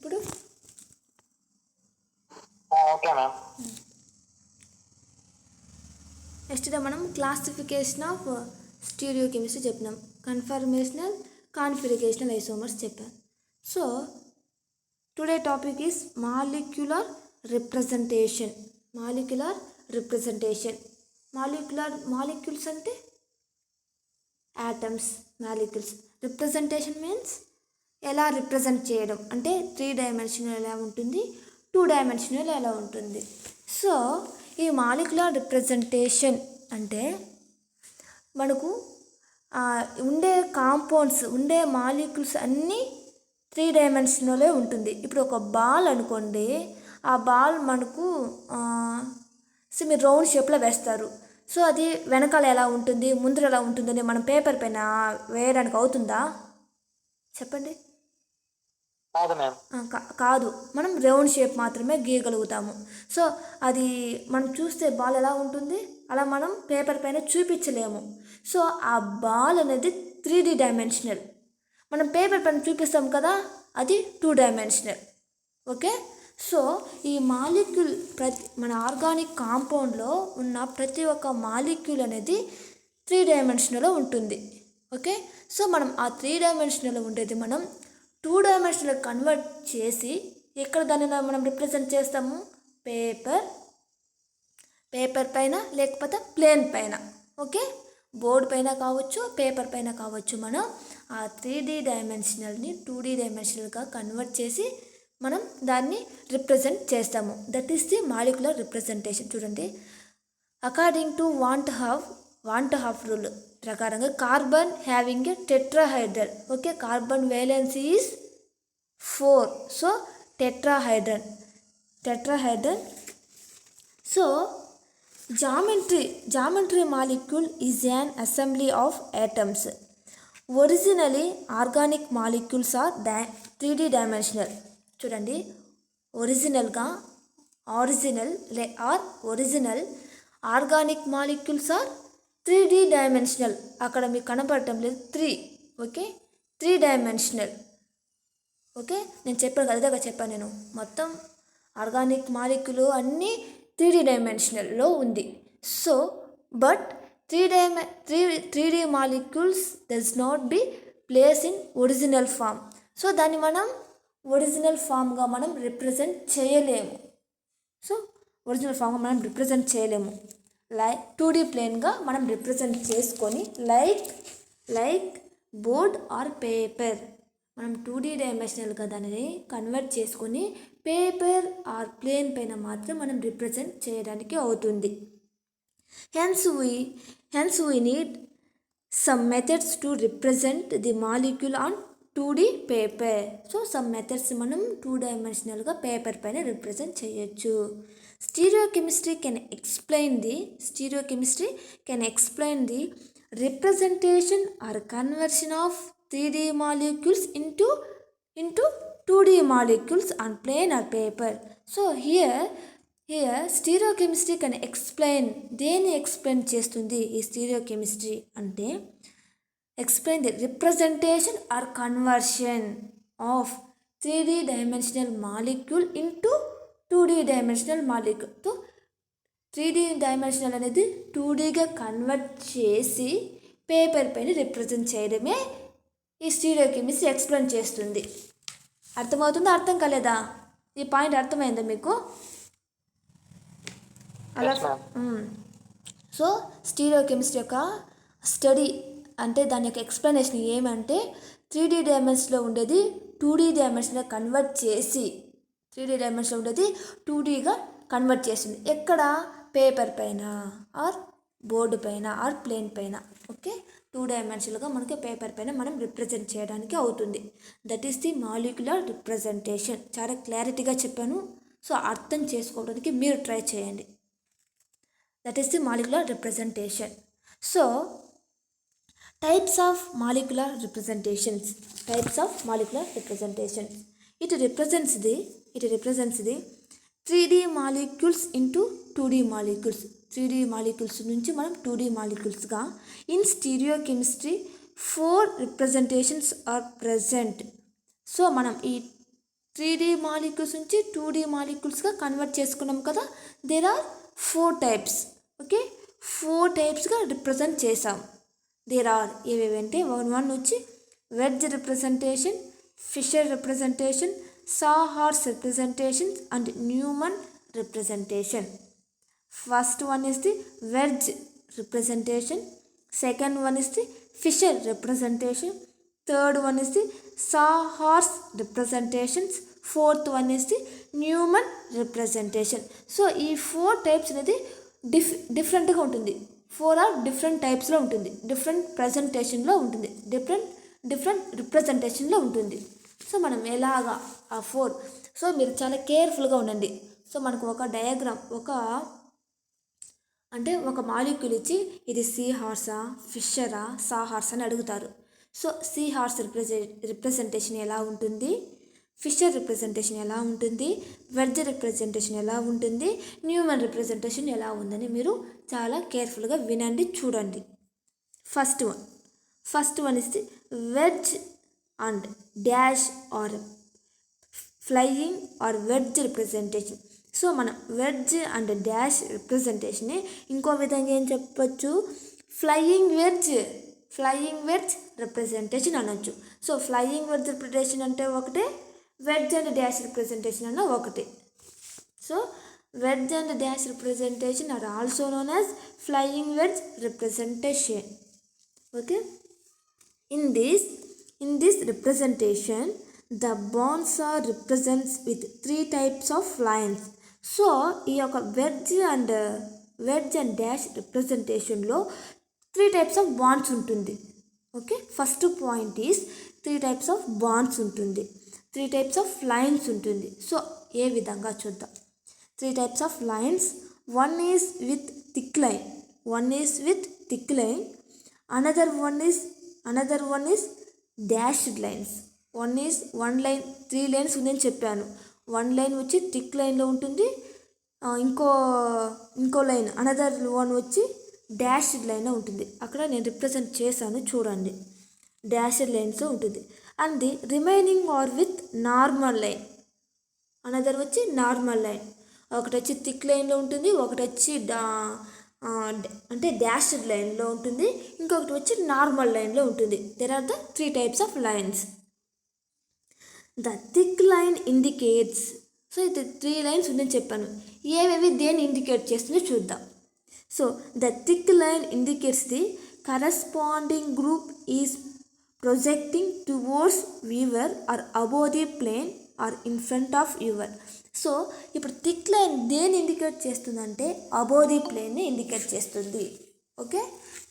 ఇప్పుడు okay ma'am. Next మనం classification of stereochemistry చెప్పినాం, కన్ఫర్మేషనల్ కాన్ఫిగరేషనల్ ఐసోమర్స్ చెప్పాం. So today topic is molecular representation. Molecules అంటే atoms, molecules. Representation means ఎలా represent చేయడం అంటే 3 డైమెన్షనల్ ఎలా ఉంటుంది, 2 డైమెన్షనల్ ఎలా ఉంటుంది. సో ఈ మాలిక్యులర్ రిప్రజెంటేషన్ అంటే మనకు ఉండే కాంపౌండ్స్, ఉండే మాలిక్యూల్స్ అన్నీ 3 డైమెన్షనలే ఉంటుంది. ఇప్పుడు ఒక బాల్ అనుకోండి, ఆ బాల్ మనకు మీరు రౌండ్ షేప్లో వేస్తారు. సో అది వెనకాల ఎలా ఉంటుంది, ముందర ఎలా ఉంటుందని మనం పేపర్ పైన వేయడానికి అవుతుందా చెప్పండి? కాదు, మనం రౌండ్ షేప్ మాత్రమే గీయగలుగుతాము. సో అది మనం చూస్తే బాల్ ఎలా ఉంటుంది అలా మనం పేపర్ పైన చూపించలేము. సో ఆ బాల్ అనేది 3D డైమెన్షనల్. మనం పేపర్ పైన చూపిస్తాం కదా, అది 2 డైమెన్షనల్. ఓకే. సో ఈ మాలిక్యూల్ మన ఆర్గానిక్ కాంపౌండ్లో ఉన్న ప్రతి ఒక్క మాలిక్యూల్ అనేది 3 డైమెన్షనల్లో ఉంటుంది. ఓకే. సో మనం ఆ 3 డైమెన్షనల్లో ఉండేది మనం 2 డైమెన్షనల్ కన్వర్ట్ చేసి ఎక్కడ దాన్ని మనం రిప్రజెంట్ చేస్తాము, పేపర్ పైన లేకపోతే ప్లేన్ పైన. ఓకే. బోర్డు పైన కావచ్చు, పేపర్ పైన కావచ్చు. మనం ఆ 3D డైమెన్షనల్ని 2D డైమెన్షనల్గా కన్వర్ట్ చేసి మనం దాన్ని రిప్రజెంట్ చేస్తాము. That is the molecular representation. చూడండి, according to van't Hoff rule ప్రకారంగా carbon having a tetrahedral. Okay. Carbon valency is 4. So tetrahedral. So geometry molecule is an assembly of atoms. Originally organic molecules are 3D dimensional. చూడండి, original organic molecules are 3D dimensional. అక్కడ మీకు కనపడటం లేదు 3. Okay. 3 dimensional. Okay. నేను చెప్పాను కదా, చెప్పాను నేను మొత్తం ఆర్గానిక్ మాలిక్యూల్ అన్నీ 3D డైమెన్షనల్లో ఉంది. So but 3D molecules does not be place in original form. So దాన్ని మనం ఒరిజినల్ ఫామ్గా మనం రిప్రజెంట్ చేయలేము. లైక్ 2D ప్లేన్గా మనం రిప్రజెంట్ చేసుకొని లైక్ బోర్డ్ ఆర్ పేపర్ మనం 2D డైమెన్షనల్గా దానిని కన్వర్ట్ చేసుకొని పేపర్ ఆర్ ప్లేన్ పైన మాత్రం మనం రిప్రజెంట్ చేయడానికి అవుతుంది. Hence we need some methods to represent the molecule on 2D paper. So some methods మనం 2 డైమెన్షనల్గా పేపర్ పైన రిప్రజెంట్ చేయొచ్చు. Stereochemistry can explain the representation or conversion of 3D molecules into 2D molecules on plane or paper. So here stereochemistry can explain. దేన్ని explain చేస్తుంది ఈ stereochemistry అంటే explain the representation or conversion of 3D dimensional molecule into 2D dimensional molecule. So 3D dimensional అనేది 2Dగా convert చేసి paper పైన represent చేయడమే ఈ stereochemistry explain చేస్తుంది. అర్థమవుతుందా, అర్థం కాలేదా? ఈ పాయింట్ అర్థమైందా మీకు? అలా సో స్టీరియోకెమిస్ట్రీ యొక్క స్టడీ అంటే దాని యొక్క ఎక్స్ప్లెనేషన్ ఏమంటే 3D డైమెన్షన్లో ఉండేది 2D డైమెన్షన్లో కన్వర్ట్ చేసి 3D డైమెన్షన్లో ఉండేది 2Dగా కన్వర్ట్ చేసింది. ఎక్కడ? పేపర్ పైన ఆర్ బోర్డు పైన ఆర్ ప్లేన్ పైన. ఓకే. 2 డైమెన్షన్లుగా మనకి పేపర్ పైన మనం రిప్రజెంట్ చేయడానికి అవుతుంది. That is the molecular representation. చాలా క్లారిటీగా చెప్పాను. సో అర్థం చేసుకోవడానికి మీరు ట్రై చేయండి. That is the molecular representation. So types of molecular representations. It represents the 3D molecules into 2D molecules. 3D molecules నుంచి మనం 2D moleculesగా. In stereochemistry 4 representations are present. So మనం ఈ 3D మాలిక్యూల్స్ నుంచి 2D మాలిక్యూల్స్గా convert చేసుకున్నాం కదా. There are 4 types. Okay, 4 టైప్స్గా represent చేసాం. There are ఏవేవంటే వన్ వచ్చి wedge representation, Fischer representation, sawhorse representations and Newman representation. First one is the wedge representation, second one is the Fisher representation, third one is the Sawhorse representations, fourth one is the Newman representation. So ఈ 4 types అనేది డిఫరెంట్గా ఉంటుంది. 4 are different టైప్స్లో ఉంటుంది, different ప్రజెంటేషన్లో ఉంటుంది, different రిప్రజెంటేషన్లో ఉంటుంది. So మనం ఎలాగా ఆ 4, సో మీరు చాలా కేర్ఫుల్గా ఉండండి. సో మనకు ఒక డయాగ్రామ్, ఒక మాలిక్యూల్ ఇచ్చి ఇది సీ హార్సా, ఫిషరా, సా హార్స్ అని అడుగుతారు. సో సీ హార్స్ రిప్రజెంటేషన్ ఎలా ఉంటుంది, ఫిషర్ రిప్రజెంటేషన్ ఎలా ఉంటుంది, వెడ్జ్ రిప్రజెంటేషన్ ఎలా ఉంటుంది, న్యూమన్ రిప్రజెంటేషన్ ఎలా ఉందని మీరు చాలా కేర్ఫుల్గా వినండి, చూడండి. First one is the wedge and dash or flying or wedge representation. So మనం వెడ్జ్ అండ్ డాష్ రిప్రజెంటేషన్ని ఇంకో విధంగా ఏం చెప్పచ్చు, ఫ్లయింగ్ వెడ్జ్ రిప్రజెంటేషన్ అనొచ్చు. సో ఫ్లయింగ్ వెడ్జ్ రిప్రజెంటేషన్ అంటే ఒకటే, వెడ్జ్ అండ్ డాష్ రిప్రజెంటేషన్ అన్న ఒకటే. So wedge and dash representation are also known as flying wedge representation. Okay, in this representation the bonds are represents with 3 types of lines. So ఈ యొక్క wedge and dash రిప్రజెంటేషన్లో 3 types of bonds ఉంటుంది. Okay, first point is 3 types of bonds ఉంటుంది, 3 types of lines ఉంటుంది. So ఏ విధంగా చూద్దాం. 3 types of lines, one is with thick line, another one is dashed lines. One line 3 lines ఉందని చెప్పాను. 1 line వచ్చి thick లైన్లో ఉంటుంది, ఇంకో లైన్ అనదర్ వన్ వచ్చి డాష్డ్ లైన్లో ఉంటుంది. అక్కడ నేను రిప్రజెంట్ చేశాను, చూడండి. డాష్డ్ లైన్స్ ఉంటుంది. And the remaining are with normal line, another వచ్చి నార్మల్ లైన్. ఒకటి వచ్చి థిక్ లైన్లో ఉంటుంది, ఒకటి వచ్చి డాష్డ్ లైన్లో ఉంటుంది, ఇంకొకటి వచ్చి నార్మల్ లైన్లో ఉంటుంది. There are the 3 types of lines. The thick line indicates, so ఇది 3 లైన్స్ ఉందని చెప్పాను, ఏవేవి దేన్ని ఇండికేట్ చేస్తుందో చూద్దాం. So the thick line indicates the corresponding group is projecting towards viewer or above the plane or in front of viewer. So ఇప్పుడు thick line దేన్ని indicate చేస్తుందంటే అబోవ్ ది ప్లేన్ని ఇండికేట్ చేస్తుంది. ఓకే,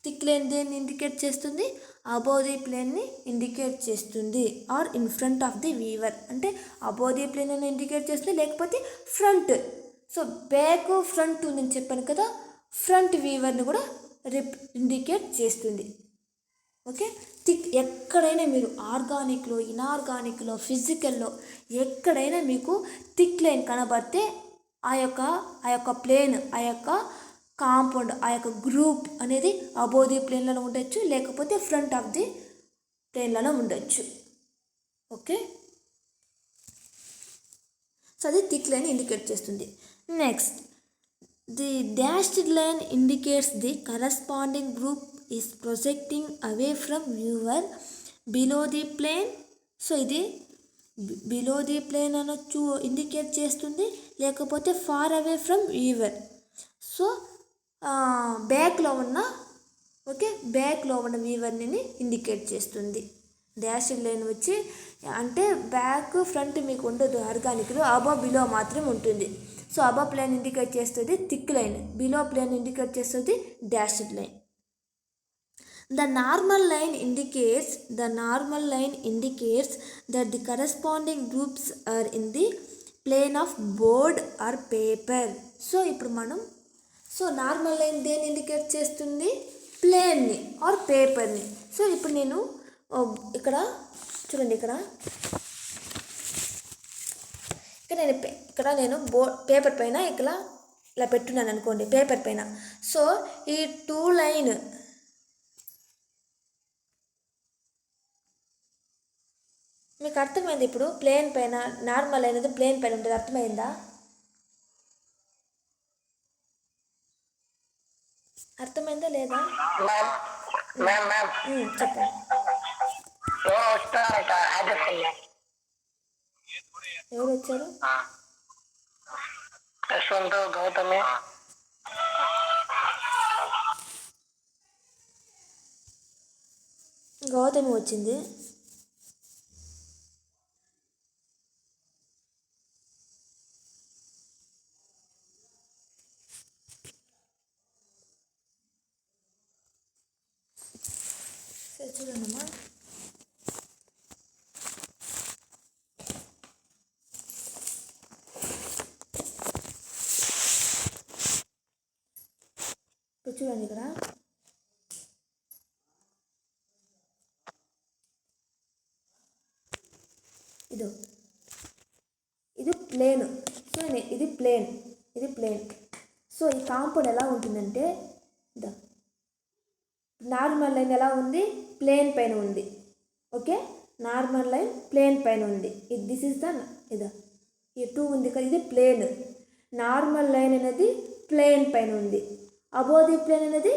థిక్ లైన్ దేన్ని indicate చేస్తుంది, above the ప్లేన్ని indicate చేస్తుంది. Or in front of the viewer, అంటే అబోవ్ ది ప్లేన్ అని ఇండికేట్ చేస్తుంది, లేకపోతే ఫ్రంట్. సో బ్యాక్ ఫ్రంట్ ఉందని చెప్పాను కదా, ఫ్రంట్ వీవర్ని కూడా ఇండికేట్ చేస్తుంది. ఓకే, థిక్ ఎక్కడైనా మీరు ఆర్గానిక్లో, ఇనార్గానిక్లో, ఫిజికల్లో ఎక్కడైనా మీకు థిక్ లైన్ కనబడితే ఆ యొక్క ప్లేన్, ఆ యొక్క కాంపౌండ్, ఆ యొక్క గ్రూప్ అనేది అబోవ్ ది ప్లేన్లలో ఉండొచ్చు, లేకపోతే ఫ్రంట్ ఆఫ్ ది ప్లేన్లలో ఉండొచ్చు. ఓకే, సో అది థిక్ లైన్ ఇండికేట్ చేస్తుంది. Next, the dashed line indicates the corresponding group is projecting away from viewer below the plane. So ఇది బిలో ది ప్లేన్ అనొచ్చు, ఇండికేట్ చేస్తుంది, లేకపోతే far away from viewer. So బ్యాక్లో ఉన్న వీవర్ని indicate చేస్తుంది. డాష్డ్ లైన్ వచ్చి అంటే బ్యాక్ ఫ్రంట్ మీకు ఉండదు ఆర్గానిక్లో, అబోవ్ బిలో మాత్రం ఉంటుంది. సో అబోవ్ ప్లేన్ ఇండికేట్ చేస్తుంది thick line, below plane indicate చేస్తుంది dashed line. The normal line indicates that the corresponding groups are in the plane of board or paper. So ఇప్పుడు మనం normal line దేన్ని indicate చేస్తుంది, ప్లేన్ని are పేపర్ని. So ఇప్పుడు నేను ఇక్కడ చూడండి, ఇక్కడ నేను పేపర్ పైన ఇలా పెట్టున్నాను అనుకోండి, పేపర్ పైన. సో ఈ 2 లైన్ మీకు అర్థమైంది ఇప్పుడు ప్లేన్ పైన నార్మల్ అనేది ప్లేన్ పైన ఉంటుంది, అర్థమైందా? అర్థమైందా లేదా? చెప్పండి. ఎవరు వచ్చారు? గౌతమి. గౌతమి వచ్చింది. చూడండమ్మా, ఇప్పుడు చూడండి ఇక్కడ ఇది ప్లేన్. సో ఇది ప్లేన్, ఇది ప్లేన్. సో ఈ కాంపౌండ్ ఎలా ఉంటుందంటే నార్మల్ లైన్ ఎలా ఉంది, ప్లేన్ పైన ఉంది. ఓకే, నార్మల్ లైన్ ప్లేన్ పైన ఉంది. దిస్ ఈజ్ ద ఈ 2 ఉంది కదా, ఇది ప్లేన్. నార్మల్ లైన్ అనేది ప్లేన్ పైన ఉంది. అబోవ్ ది ప్లేన్ అనేది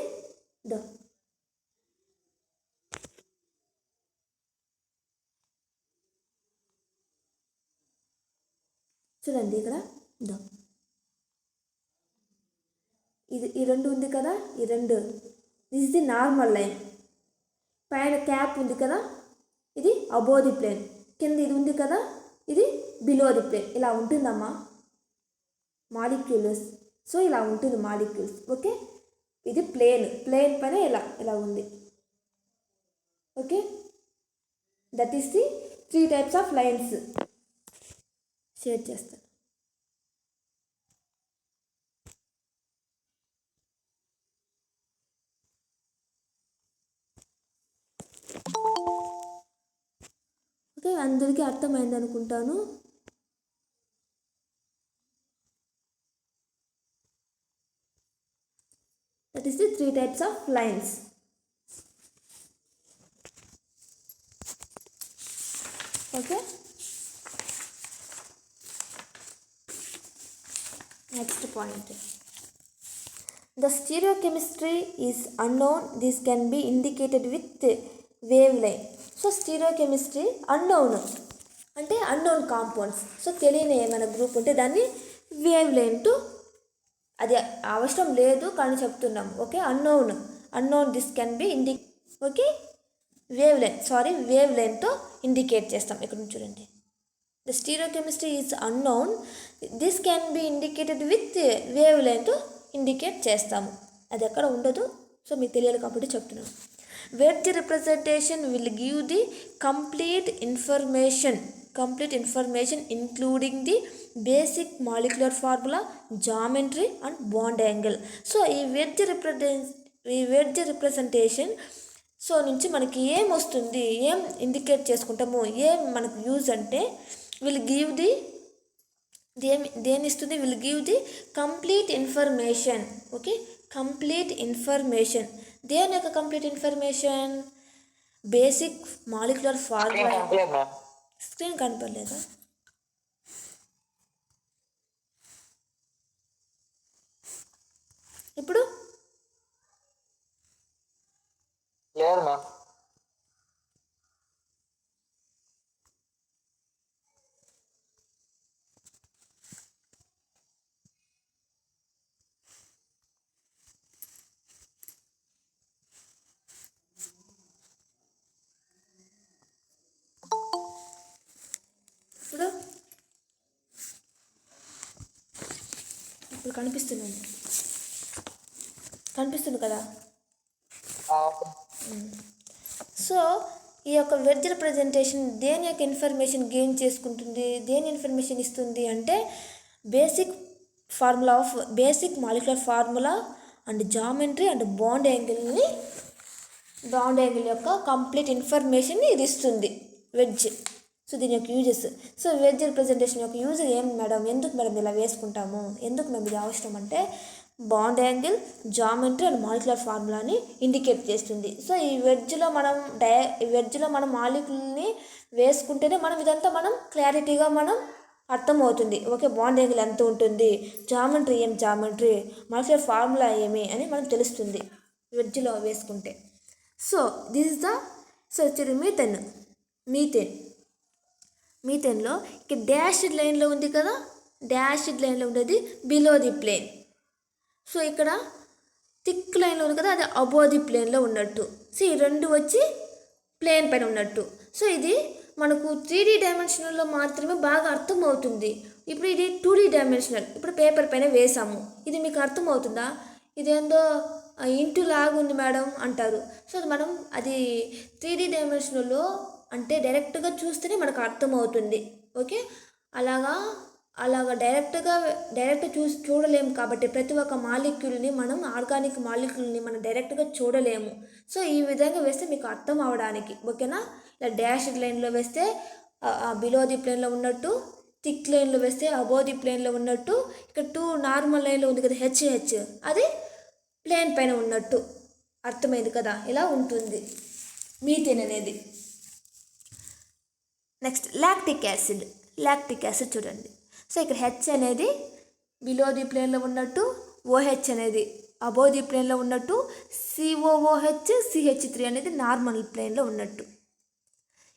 చూడండి ఇక్కడ ఇది ఈ 2 ఉంది కదా, ఈ 2 this is the normal line. పైన క్యాప్ ఉంది కదా, ఇది అబోవ్ ది ప్లేన్. కింద ఇది ఉంది కదా, ఇది బిలో ది ప్లేన్. ఇలా ఉంటుందమ్మా మాలిక్యూల్స్. సో ఇలా ఉంటుంది మాలిక్యూల్స్. ఓకే, ఇది ప్లేన్, ప్లేన్ పైన ఇలా ఉంది. Okay, that is the 3 types of lines. Share చేస్తాను. ఓకే, అందరికీ అర్థమైంది అనుకుంటాను. That is the 3 types of lines. Okay, next point. The stereochemistry is unknown. This can be indicated with wavelength. So stereochemistry unknown అంటే unknown compounds. So తెలియని ఏమైనా group ఉంటే దాన్ని wave length, అది అవసరం లేదు కానీ చెప్తున్నాం. Okay, unknown this can be okay వేవ్ లెంత్తో ఇండికేట్ చేస్తాం. ఇక్కడ నుంచి చూడండి, the stereochemistry is unknown, this can be indicated with wavelength indicate చేస్తాము. అది ఎక్కడ ఉండదు. సో మీకు తెలియాలి కాబట్టి చెప్తున్నాను. Wedge representation will give the complete information including the basic molecular formula, geometry and bond angle. So ఈ వెడ్జ్ రిప్రజెంటేషన్ సో నుంచి మనకి ఏం వస్తుంది, ఏం ఇండికేట్ చేసుకుంటాము, ఏం మనకు యూజ్ అంటే విల్ గివ్ ది దేని ఇస్తుంది, will give the complete information. Okay, complete information. దేని యొక్క complete information? Basic molecular formula. Screen కనపడలేదా? ఇప్పుడు లేదు మ్యామ్. ఇప్పుడు కనిపిస్తుంది కదా. సో ఈ యొక్క వెడ్జ్ రిప్రజెంటేషన్ దేని యొక్క ఇన్ఫర్మేషన్ గెయిన్ చేసుకుంటుంది, దేని ఇన్ఫర్మేషన్ ఇస్తుంది అంటే basic molecular formula and geometry and bond angle యొక్క కంప్లీట్ ఇన్ఫర్మేషన్ని ఇది ఇస్తుంది వెడ్జ్. సో దీని యొక్క యూజెస్. సో వెడ్జ్ రిప్రజెంటేషన్ యొక్క యూజ్ ఏం మేడం, ఎందుకు మేడం ఇలా వేసుకుంటాము, ఎందుకు మేము ఇది అవసరం అంటే bond angle, geometry and molecular ఫార్ములాని ఇండికేట్ చేస్తుంది. సో ఈ వెడ్జ్లో మనం మాలిక్యూల్ని వేసుకుంటేనే మనం ఇదంతా మనం క్లారిటీగా మనం అర్థమవుతుంది. ఓకే, బాండ్ యాంగిల్ ఎంత ఉంటుంది, జామెట్రీ మాలిక్యులర్ ఫార్ములా ఏమి అని మనం తెలుస్తుంది వెడ్జ్లో వేసుకుంటే. సో దిస్ ఇస్ ద మీథేన్లో ఇక్కడ డాష్డ్ లైన్లో ఉంది కదా, డాష్డ్ లైన్లో ఉండేది బిలో ది ప్లేన్. సో ఇక్కడ థిక్ లైన్లో ఉంది కదా, అది అబో ది ప్లేన్లో ఉన్నట్టు. సో ఈ రెండు వచ్చి ప్లేన్ పైన ఉన్నట్టు. సో ఇది మనకు 3D డైమెన్షనల్లో మాత్రమే బాగా అర్థమవుతుంది. ఇప్పుడు ఇది 2D డైమెన్షనల్, ఇప్పుడు పేపర్ పైన వేసాము. ఇది మీకు అర్థమవుతుందా? ఇదేందో ఇంటూ లాగా ఉంది మేడం అంటారు. సో మనం అది 3D డైమెన్షనల్లో అంటే డైరెక్ట్గా చూస్తేనే మనకు అర్థమవుతుంది. ఓకే, అలాగా డైరెక్ట్ చూడలేము కాబట్టి ప్రతి ఒక్క మాలిక్యూల్ని మనం ఆర్గానిక్ మాలిక్యూల్ని మనం డైరెక్ట్గా చూడలేము. సో ఈ విధంగా వేస్తే మీకు అర్థం అవడానికి, ఓకేనా? ఇలా డాష్డ్ లైన్లో వేస్తే బిలో ది ప్లేన్లో ఉన్నట్టు, థిక్ లైన్లో వేస్తే అబో ది ప్లేన్లో ఉన్నట్టు, ఇక్కడ 2 నార్మల్ లైన్లో ఉంది కదా హెచ్, అది ప్లేన్ పైన ఉన్నట్టు. అర్థమైంది కదా? ఇలా ఉంటుంది మీథేన్ అనేది. నెక్స్ట్ లాక్టిక్ యాసిడ్ చూడండి. సో ఇక్కడ హెచ్ అనేది బిలో ది ప్లేన్లో ఉన్నట్టు, ఓహెచ్ అనేది అబో ది ప్లేన్లో ఉన్నట్టు, COOH CH3 అనేది నార్మల్ ప్లేన్లో ఉన్నట్టు.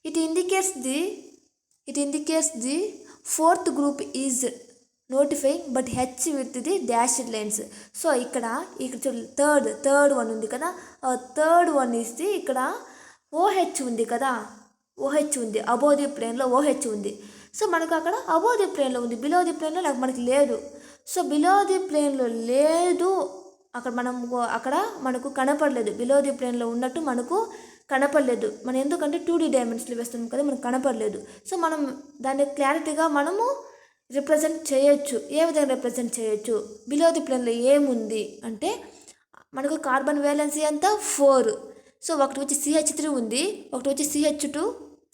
It indicates the fourth group is notifying but H with the dashed lines. So ఇక్కడ చూడండి, థర్డ్ వన్ ఉంది కదా, థర్డ్ వన్ ఇస్తే ఇక్కడ ఓహెచ్ ఉంది కదా, ఓహెచ్ ఉంది అబో ది ప్లేన్లో, ఓహెచ్ ఉంది. సో మనకు అక్కడ అబో ది ప్లేన్లో ఉంది, బిలో ది ప్లేన్లో మనకి లేదు. సో బిలో ది ప్లేన్లో లేదు, అక్కడ మనకు కనపడలేదు. బిలో ది ప్లేన్లో ఉన్నట్టు మనకు కనపడలేదు. మనం ఎందుకంటే 2D డైమెన్షన్లు వేస్తున్నాం కదా, మనకు కనపడలేదు. సో మనం దాన్ని క్లారిటీగా మనము రిప్రజెంట్ చేయొచ్చు. ఏ విధంగా రిప్రజెంట్ చేయొచ్చు? బిలో ది ప్లేన్లో ఏముంది అంటే మనకు కార్బన్ వ్యాలెన్సీ అంతా 4. సో ఒకటి వచ్చి CH3 ఉంది, ఒకటి వచ్చి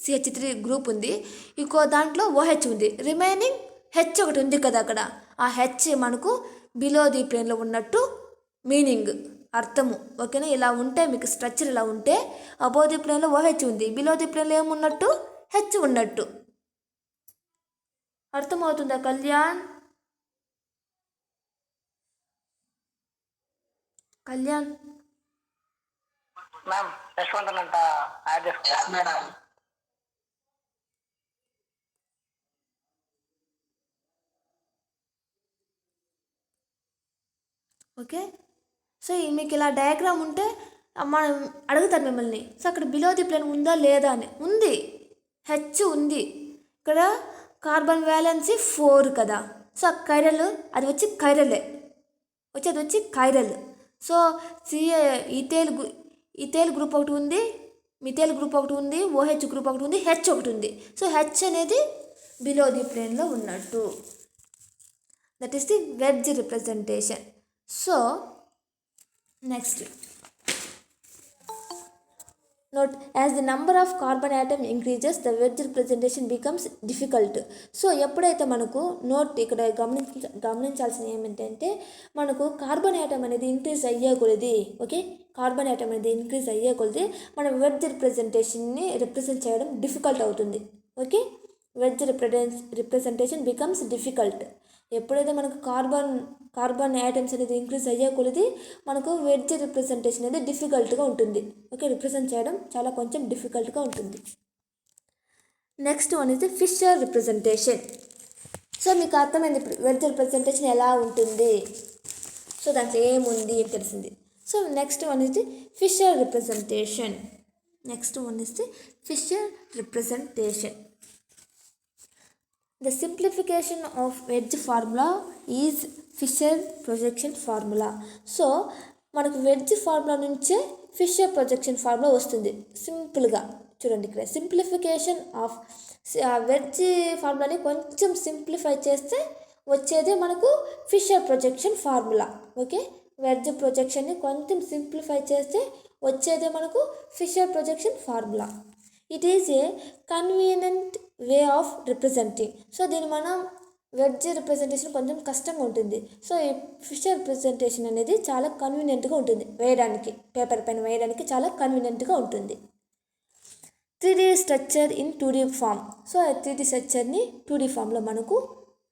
CH3 గ్రూప్ ఉంది, ఇంకో దాంట్లో OH ఉంది, రిమైనింగ్ హెచ్ ఒకటి ఉంది కదా అక్కడ. ఆ హెచ్ మనకు బిలో ది ప్లేన్లో ఉన్నట్టు మీనింగ్, అర్థము. ఓకేనా? ఇలా ఉంటే మీకు స్ట్రక్చర్ ఇలా ఉంటే అబో ది ప్లేన్లో OH ఉంది, బిలో ది ప్లేన్లో ఏమున్నట్టు హెచ్ ఉన్నట్టు. అర్థమవుతుందా కళ్యాణ్? మ్యామ్ యశ్వంత్ అంట యాడ్ చేసుకోండి మేడం. ఓకే, సో మీకు ఇలా డయాగ్రామ్ ఉంటే మనం అడుగుతారు మిమ్మల్ని, సో అక్కడ బిలో ది ప్లేన్ ఉందా లేదా అని. ఉంది, హెచ్ ఉంది. ఇక్కడ కార్బన్ వ్యాలెన్సీ 4 కదా. సో కైరల్ అది వచ్చి కైరలే, అది వచ్చి కైరల్. సో ఇథేల్ గ్రూప్ ఒకటి ఉంది, మిథేల్ గ్రూప్ ఒకటి ఉంది, OH గ్రూప్ ఒకటి ఉంది, హెచ్ ఒకటి ఉంది. సో హెచ్ అనేది బిలో ది ప్లేన్లో ఉన్నట్టు. That is the wedge representation. So next note, as the number of carbon atom increases the wedge representation becomes difficult. So ఎప్పుడైతే మనకు ఇక్కడ గమనించాల్సిన ఏమిటంటే మనకు కార్బన్ యాటమ్ అనేది ఇంక్రీజ్ అయ్యే కొలది, ఓకే, కార్బన్ యాటమ్ అనేది ఇంక్రీజ్ అయ్యే కొలది మనం వెడ్జ్ రిప్రజెంటేషన్ని రిప్రజెంట్ చేయడం డిఫికల్ట్ అవుతుంది. Okay, wedge representation becomes difficult. ఎప్పుడైతే మనకు కార్బన్ యాటమ్స్ అనేది ఇంక్రీజ్ అయ్యే కొలది మనకు వెడ్జ్ రిప్రజెంటేషన్ అనేది డిఫికల్ట్గా ఉంటుంది. ఓకే, రిప్రజెంట్ చేయడం చాలా కొంచెం డిఫికల్ట్గా ఉంటుంది. Next one is the fissure representation. So మీకు అర్థమైంది ఇప్పుడు వెడ్జ్ రిప్రజెంటేషన్ ఎలా ఉంటుంది, సో దాంట్లో ఏముంది అని తెలిసింది. So next one is the fissure representation. The simplification of wedge formula is Fisher projection formula. So మనకు వెడ్జ్ ఫార్ములా నుంచే ఫిషర్ ప్రొజెక్షన్ ఫార్ములా వస్తుంది. సింపుల్గా చూడండి, ఇక్కడ సింప్లిఫికేషన్ ఆఫ్ వెడ్జ్ ఫార్ములాని కొంచెం సింప్లిఫై చేస్తే వచ్చేదే మనకు Fischer projection formula. Okay, wedge ప్రొజెక్షన్ని కొంచెం సింప్లిఫై చేస్తే వచ్చేదే మనకు Fischer projection formula. It is a convenient way of representing. So దీన్ని మనం వెడ్జ్ రిప్రజెంటేషన్ కొంచెం కష్టంగా ఉంటుంది. సో ఈ ఫిషర్ రిప్రజెంటేషన్ అనేది చాలా కన్వీనియంట్గా ఉంటుంది వేయడానికి, పేపర్ పైన వేయడానికి చాలా కన్వీనియంట్గా ఉంటుంది. 3D structure in 2D form. So 3D స్ట్రక్చర్ని 2D ఫామ్లో మనకు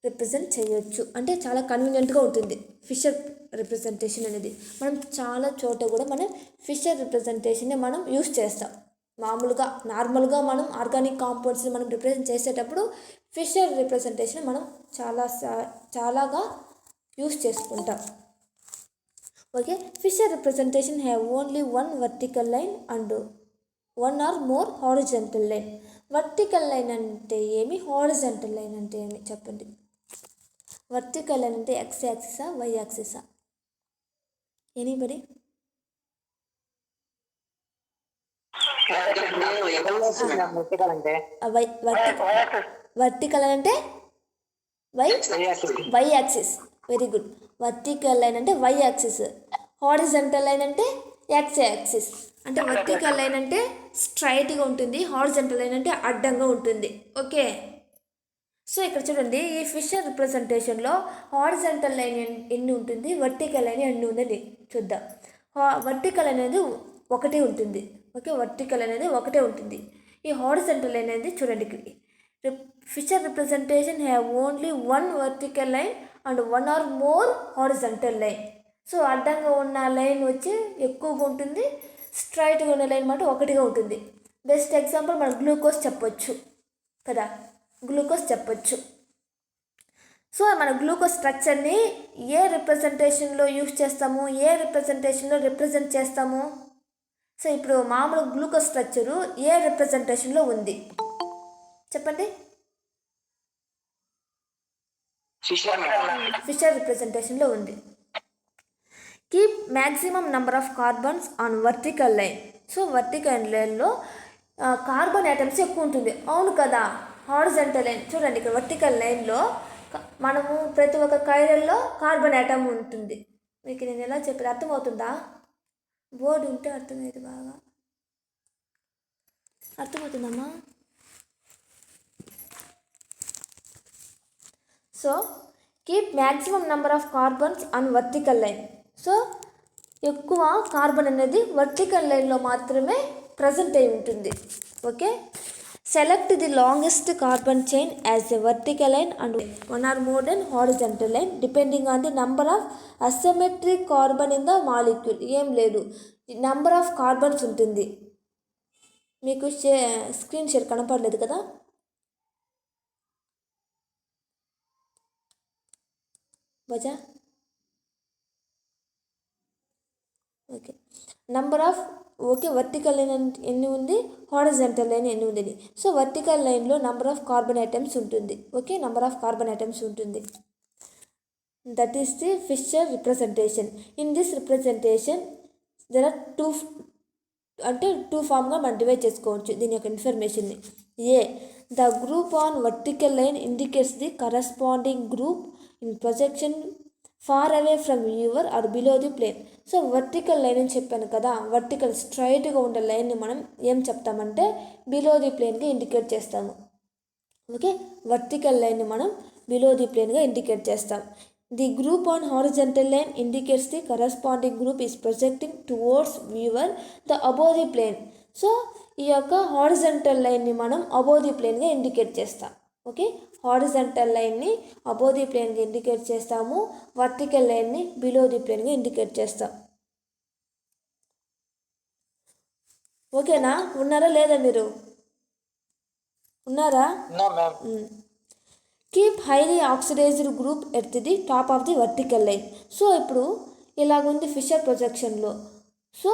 రిప్రజెంట్ చేయొచ్చు, అంటే చాలా కన్వీనియంట్గా ఉంటుంది ఫిషర్ రిప్రజెంటేషన్ అనేది. మనం చాలా చోట కూడా మనం ఫిషర్ రిప్రజెంటేషన్ని మనం యూస్ చేస్తాం. మామూలుగా నార్మల్గా మనం ఆర్గానిక్ కాంపౌండ్స్ని మనం రిప్రజెంట్ చేసేటప్పుడు ఫిషర్ రిప్రజెంటేషన్ మనం చాలాగా యూస్ చేసుకుంటాం. Okay, Fisher representation have only one vertical line and one or more horizontal line. Vertical line అంటే ఏమి, హారిజంటల్ లైన్ అంటే ఏమి చెప్పండి. వర్టికల్ లైన్ అంటే ఎక్స్ యాక్సిసా, వై యాక్సిసా? ఎనీబడి? వర్టికల్ అంటే Y axis. Very good. Vertical line అంటే వై యాక్సిస్, హారిజంటల్ లైన్ అంటే ఎక్స్ యాక్సిస్. అంటే వర్టికల్ లైన్ అంటే స్ట్రైట్గా ఉంటుంది, హారిజంటల్ లైన్ అంటే అడ్డంగా ఉంటుంది. ఓకే, సో ఇక్కడ చూడండి, ఈ ఫిషర్ రిప్రజెంటేషన్లో హారిజంటల్ లైన్ ఎన్ని ఉంటుంది, వర్టికల్ లైన్ ఎన్ని ఉందని చూద్దాం. వర్టికల్ అనేది ఒకటే ఉంటుంది. ఓకే, వర్టికల్ అనేది ఒకటే ఉంటుంది. ఈ హారిజంటల్ లైన్ అనేది చూడండి, Fisher representation have only one vertical line and one or more horizontal line. So అడ్డంగా ఉన్న లైన్ వచ్చి ఎక్కువగా ఉంటుంది, స్ట్రైట్గా ఉన్న లైన్ మాట ఒకటిగా ఉంటుంది. బెస్ట్ ఎగ్జాంపుల్ మనం గ్లూకోజ్ చెప్పొచ్చు కదా, గ్లూకోజ్ చెప్పొచ్చు. సో మన గ్లూకోజ్ స్ట్రక్చర్ని ఏ రిప్రజెంటేషన్లో యూస్ చేస్తాము, ఏ రిప్రజెంటేషన్లో రిప్రజెంట్ చేస్తాము? సో ఇప్పుడు మామూలు గ్లూకోజ్ స్ట్రక్చరు ఏ రిప్రజెంటేషన్లో ఉంది చెప్పండి? ఫిషర్ రిప్రజెంటేషన్లో ఉంది. Keep maximum number of carbons on vertical line. So vertical లైన్లో కార్బన్ ఐటమ్స్ ఎక్కువ ఉంటుంది, అవును కదా. హారిజంటల్ లైన్ చూడండి, ఇక్కడ వర్టికల్ లైన్లో మనము ప్రతి ఒక్క కైరల్లో కార్బన్ ఐటమ్ ఉంటుంది. మీకు నేను ఎలా చెప్పేది అర్థమవుతుందా? బోర్డు ఉంటే అర్థమవుతుంది, బాగా అర్థమవుతుందమ్మా. So keep maximum number of carbons on vertical line. So ఎక్కువ కార్బన్ అనేది వర్టికల్ లైన్లో మాత్రమే ప్రజెంట్ అయి ఉంటుంది. Okay, select the longest carbon chain as a vertical line and one or more then horizontal line depending on the number of asymmetric carbon in the molecule. ఏం లేదు, number of carbons ఉంటుంది. మీకు screen share కనపడలేదు కదా? బజా okay, number of okay vertical line ఎన్ని ఉంది, horizontal line ఎన్ని ఉంది. సో వర్టికల్ లైన్లో నంబర్ ఆఫ్ కార్బన్ ఐటమ్స్ ఉంటుంది. Okay, number of carbon atoms ఉంటుంది. That is the fissure representation. In this representation there are two ఫామ్గా మనం డివైడ్ చేసుకోవచ్చు దీని యొక్క ఇన్ఫర్మేషన్ని. A, the group on vertical line indicates the corresponding group in projection far away from viewer or below the plane. So vertical line అని చెప్పాను కదా, vertical స్ట్రైట్గా ఉండే లైన్ని మనం ఏం చెప్తామంటే బిలో ది ప్లేన్గా ఇండికేట్ చేస్తాము. ఓకే, వర్టికల్ లైన్ని మనం బిలో ది ప్లేన్గా ఇండికేట్ చేస్తాం. The group on horizontal line indicates the corresponding group is projecting towards viewer the above the plane. So ఈ యొక్క హారిజంటల్ లైన్ని మనం అబోవ్ ది ప్లేన్గా ఇండికేట్ చేస్తాం. ఓకే, హారిజంటల్ లైన్ని అబోవ్ ది ప్లేన్గా ఇండికేట్ చేస్తాము, వర్టికల్ లైన్ని బిలో ది ప్లేన్గా ఇండికేట్ చేస్తాం. ఓకేనా? ఉన్నారా లేదా? మీరు ఉన్నారా? Keep highly oxidized group at the top of the vertical line. So ఇప్పుడు ఇలాగుంది ఫిషర్ ప్రొజెక్షన్లో. సో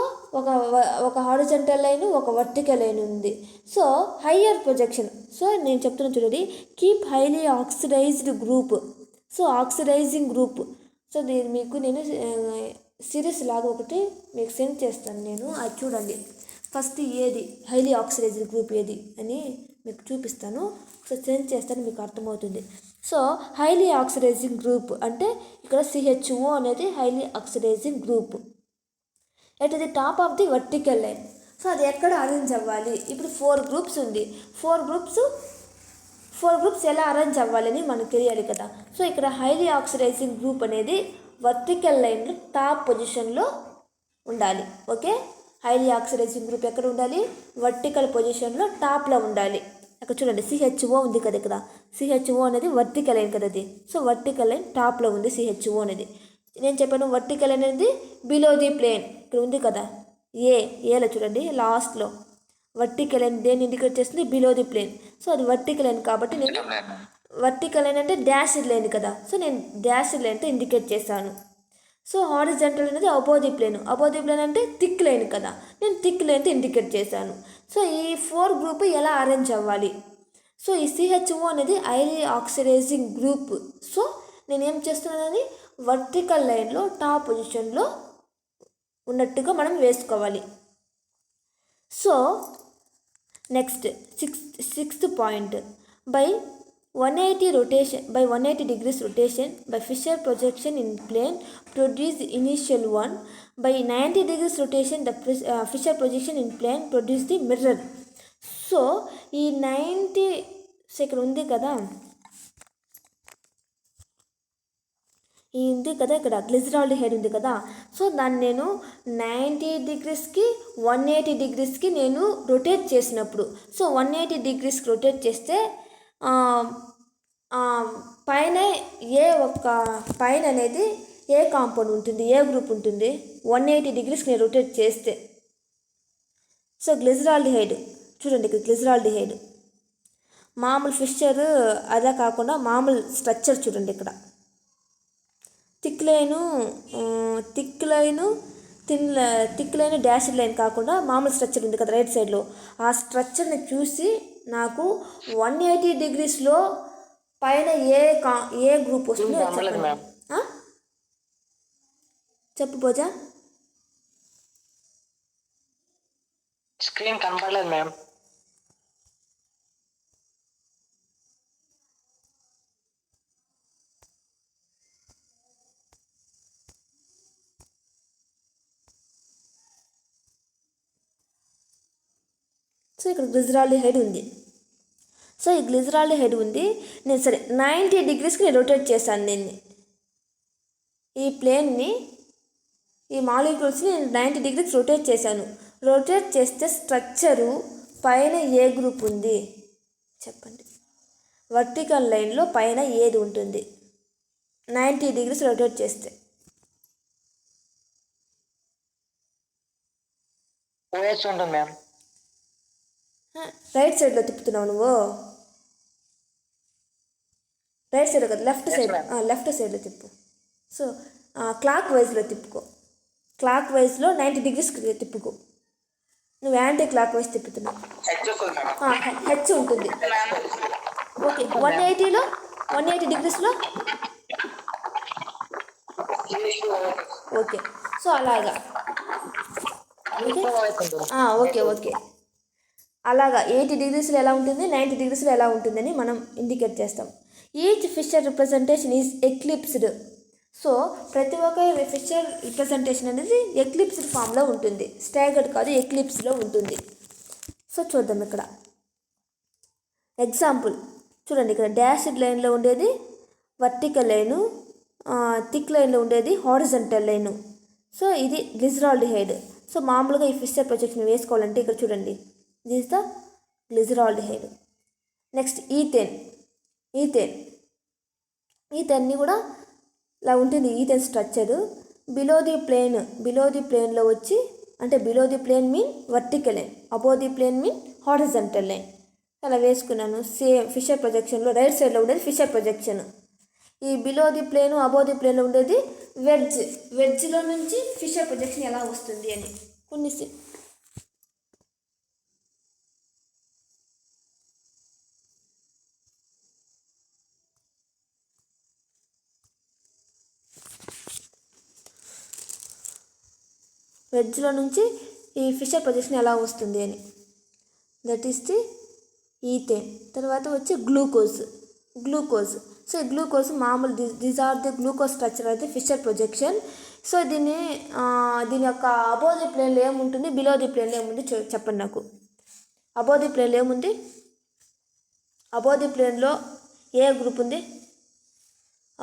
ఒక హారిజంటల్ లైన్, ఒక వర్టికల్ లైన్ ఉంది. సో హయ్యర్ ప్రొజెక్షన్, సో నేను చెప్తున్నా చూడండి, keep highly oxidized group. So oxidizing group. So దీన్ని మీకు నేను సిరీస్ లాగా ఒకటి మీకు సెండ్ చేస్తాను నేను, అది చూడండి. ఫస్ట్ ఏది హైలీ ఆక్సిడైజ్డ్ గ్రూప్ ఏది అని మీకు చూపిస్తాను, సో సెండ్ చేస్తాను, మీకు అర్థమవుతుంది. సో హైలీ ఆక్సిడైజింగ్ గ్రూప్ అంటే ఇక్కడ CHO అనేది highly oxidizing group at the top of the vertical line. So అది ఎక్కడ అరేంజ్ అవ్వాలి? ఇప్పుడు 4 గ్రూప్స్ ఉంది, 4 గ్రూప్స్ ఎలా అరేంజ్ అవ్వాలని మనకు తెలియాలి కదా. సో ఇక్కడ హైలీ ఆక్సిడైజింగ్ గ్రూప్ అనేది వర్టికల్ లైన్లో టాప్ పొజిషన్లో ఉండాలి. ఓకే, హైలీ ఆక్సిడైజింగ్ గ్రూప్ ఎక్కడ ఉండాలి? వర్టికల్ పొజిషన్లో టాప్లో ఉండాలి. అక్కడ చూడండి CHO ఉంది కదా, ఇక్కడ CHO అనేది వర్టికల్ లైన్ కదా అది. సో వర్టికల్ లైన్ టాప్లో ఉంది CHO అనేది. నేను చెప్పాను వర్టికల్ లైన్ అనేది బిలో ది ప్లేన్ ఇక్కడ ఉంది కదా, ఏలో చూడండి లాస్ట్లో వర్టికల్ లైన్ దేన్ని ఇండికేట్ చేస్తుంది? Below the plane. సో అది వర్టికల్ లైన్ కాబట్టి నేను వర్టికల్ లైన్ అంటే డాష్డ్ లైన్ కదా, సో నేను డాష్డ్ లైన్తో ఇండికేట్ చేశాను. సో హారిజంటల్ అనేది above the plane, above the plane అంటే థిక్ లైన్ కదా, నేను థిక్ లైన్తో ఇండికేట్ చేశాను. సో ఈ 4 గ్రూప్ ఎలా అరేంజ్ అవ్వాలి? సో ఈ CHO అనేది హైలీ ఆక్సిడైజింగ్ గ్రూప్. సో నేను ఏం చేస్తున్నానని వర్టికల్ లైన్లో టాప్ పొజిషన్లో ఉన్నట్టుగా మనం వేసుకోవాలి. So next sixth point, by 180 degrees rotation by Fisher projection in plane produce the initial one. By 90 degrees rotation the Fisher projection in plane produce the mirror. So ఈ 90 ఇక్కడ ఉంది కదా, ఇక్కడ గ్లిజరాల్డిహైడ్ ఉంది కదా. సో దాన్ని నేను 90 డిగ్రీస్కి 180 డిగ్రీస్కి నేను రొటేట్ చేసినప్పుడు, సో 180 డిగ్రీస్కి రొటేట్ చేస్తే పైన పైన అనేది ఏ కాంపౌండ్ ఉంటుంది, ఏ గ్రూప్ ఉంటుంది? 180 డిగ్రీస్కి నేను రొటేట్ చేస్తే. సో గ్లిజరాల్డిహైడ్ చూడండి, ఇక్కడ గ్లిజరాల్డిహైడ్ మామూలు ఫిషర్ అలా కాకుండా మామూలు స్ట్రక్చర్ చూడండి, ఇక్కడ థిక్ లైన్ డాష్డ్ లైన్ కాకుండా మామూలు స్ట్రక్చర్ ఉంది కదా రైట్ సైడ్లో, ఆ స్ట్రక్చర్ని చూసి నాకు 180 డిగ్రీస్లో పైన ఏ గ్రూప్ వస్తుందో చెప్పు పూజ. స్క్రీన్ కనపడలేదు మ్యామ్. సో ఇక్కడ గ్లిజరాల్డిహైడ్ ఉంది. సో ఈ గ్లిజరాల్డిహైడ్ ఉంది, నేను సరే 90 డిగ్రీస్కి నేను రొటేట్ చేశాను దీన్ని, ఈ ప్లేన్ని, ఈ మాలిక్యూల్స్ని నేను 90 డిగ్రీస్ రొటేట్ చేశాను. రొటేట్ చేస్తే స్ట్రక్చరు పైన ఏ గ్రూప్ ఉంది చెప్పండి? వర్టికల్ లైన్లో పైన ఏది ఉంటుంది 90 డిగ్రీస్ రొటేట్ చేస్తే? OH ఉంటుంది మ్యామ్. రైట్ సైడ్లో తిప్పుతున్నావు నువ్వు, రైట్ సైడ్ కదా, లెఫ్ట్ సైడ్లో తిప్పు. సో క్లాక్ వైజ్లో తిప్పుకో, క్లాక్ వైజ్లో 90 డిగ్రీస్కి తిప్పుకో. నువ్వు యాంటీ క్లాక్ వైజ్ తిప్పుతున్నావు, హెచ్ ఉంటుంది. ఓకే, 180 డిగ్రీస్లో ఓకే. సో అలాగా ఓకే అలాగా 80 డిగ్రీస్లో ఎలా ఉంటుంది, 90 డిగ్రీస్లో ఎలా ఉంటుందని మనం ఇండికేట్ చేస్తాం. Each Fischer representation is eclipsed. So ప్రతి ఒక్క ఫిషర్ రిప్రజెంటేషన్ అనేది ఎక్లిప్స్డ్ ఫామ్లో ఉంటుంది, స్టాగర్డ్ కాదు, ఎక్లిప్స్లో ఉంటుంది. సో చూద్దాం ఇక్కడ ఎగ్జాంపుల్ చూడండి, ఇక్కడ డాష్డ్ లైన్లో ఉండేది వర్టికల్ లైను, థిక్ లైన్లో ఉండేది హారిజంటల్ లైను. సో ఇది గ్లిజరాల్డిహైడ్. సో మామూలుగా ఈ ఫిషర్ ప్రొజెక్షన్ వేసుకోవాలంటే ఇక్కడ చూడండి, దిస్ ద గ్లిజరాల్డిహైడ్. నెక్స్ట్ ఈథేన్ని కూడా ఇలా ఉంటుంది. ఈథేన్ స్ట్రక్చర్ బిలో ది ప్లేన్లో వచ్చి, అంటే below the plane mean vertical line, above the plane mean horizontal line. అలా వేసుకున్నాను. సేమ్ ఫిషర్ ప్రొజెక్షన్లో రైట్ సైడ్లో ఉండేది ఫిషర్ ప్రొజెక్షన్, ఈ below the plane above the ప్లేన్లో ఉండేది వెడ్జ్లో నుంచి ఫిషర్ ప్రొజెక్షన్ ఎలా వస్తుంది అని కొన్ని వెడ్జ్లో నుంచి ఈ ఫిషర్ ప్రొజెక్షన్ ఎలా వస్తుంది అని. That is the ethane. తర్వాత వచ్చి గ్లూకోజ్. సో ఈ గ్లూకోజ్ మామూలు these are the glucose structure అయితే ఫిషర్ ప్రొజెక్షన్. సో దీని యొక్క అబోవ్ ది ప్లేన్లో ఏముంటుంది, బిలో ది ప్లేన్లో ఏముంది చెప్పండి నాకు. అబోవ్ ది ప్లేన్లో ఏముంది? అబోవ్ ది ప్లేన్లో ఏ గ్రూప్ ఉంది?